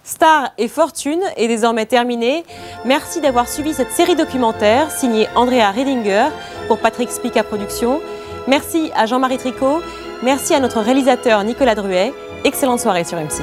Star et Fortune est désormais terminée. Merci d'avoir suivi cette série documentaire signée Andrea Redinger pour Patrick Spica Productions. Merci à Jean-Marie Tricot. Merci à notre réalisateur Nicolas Druet. Excellente soirée sur M6.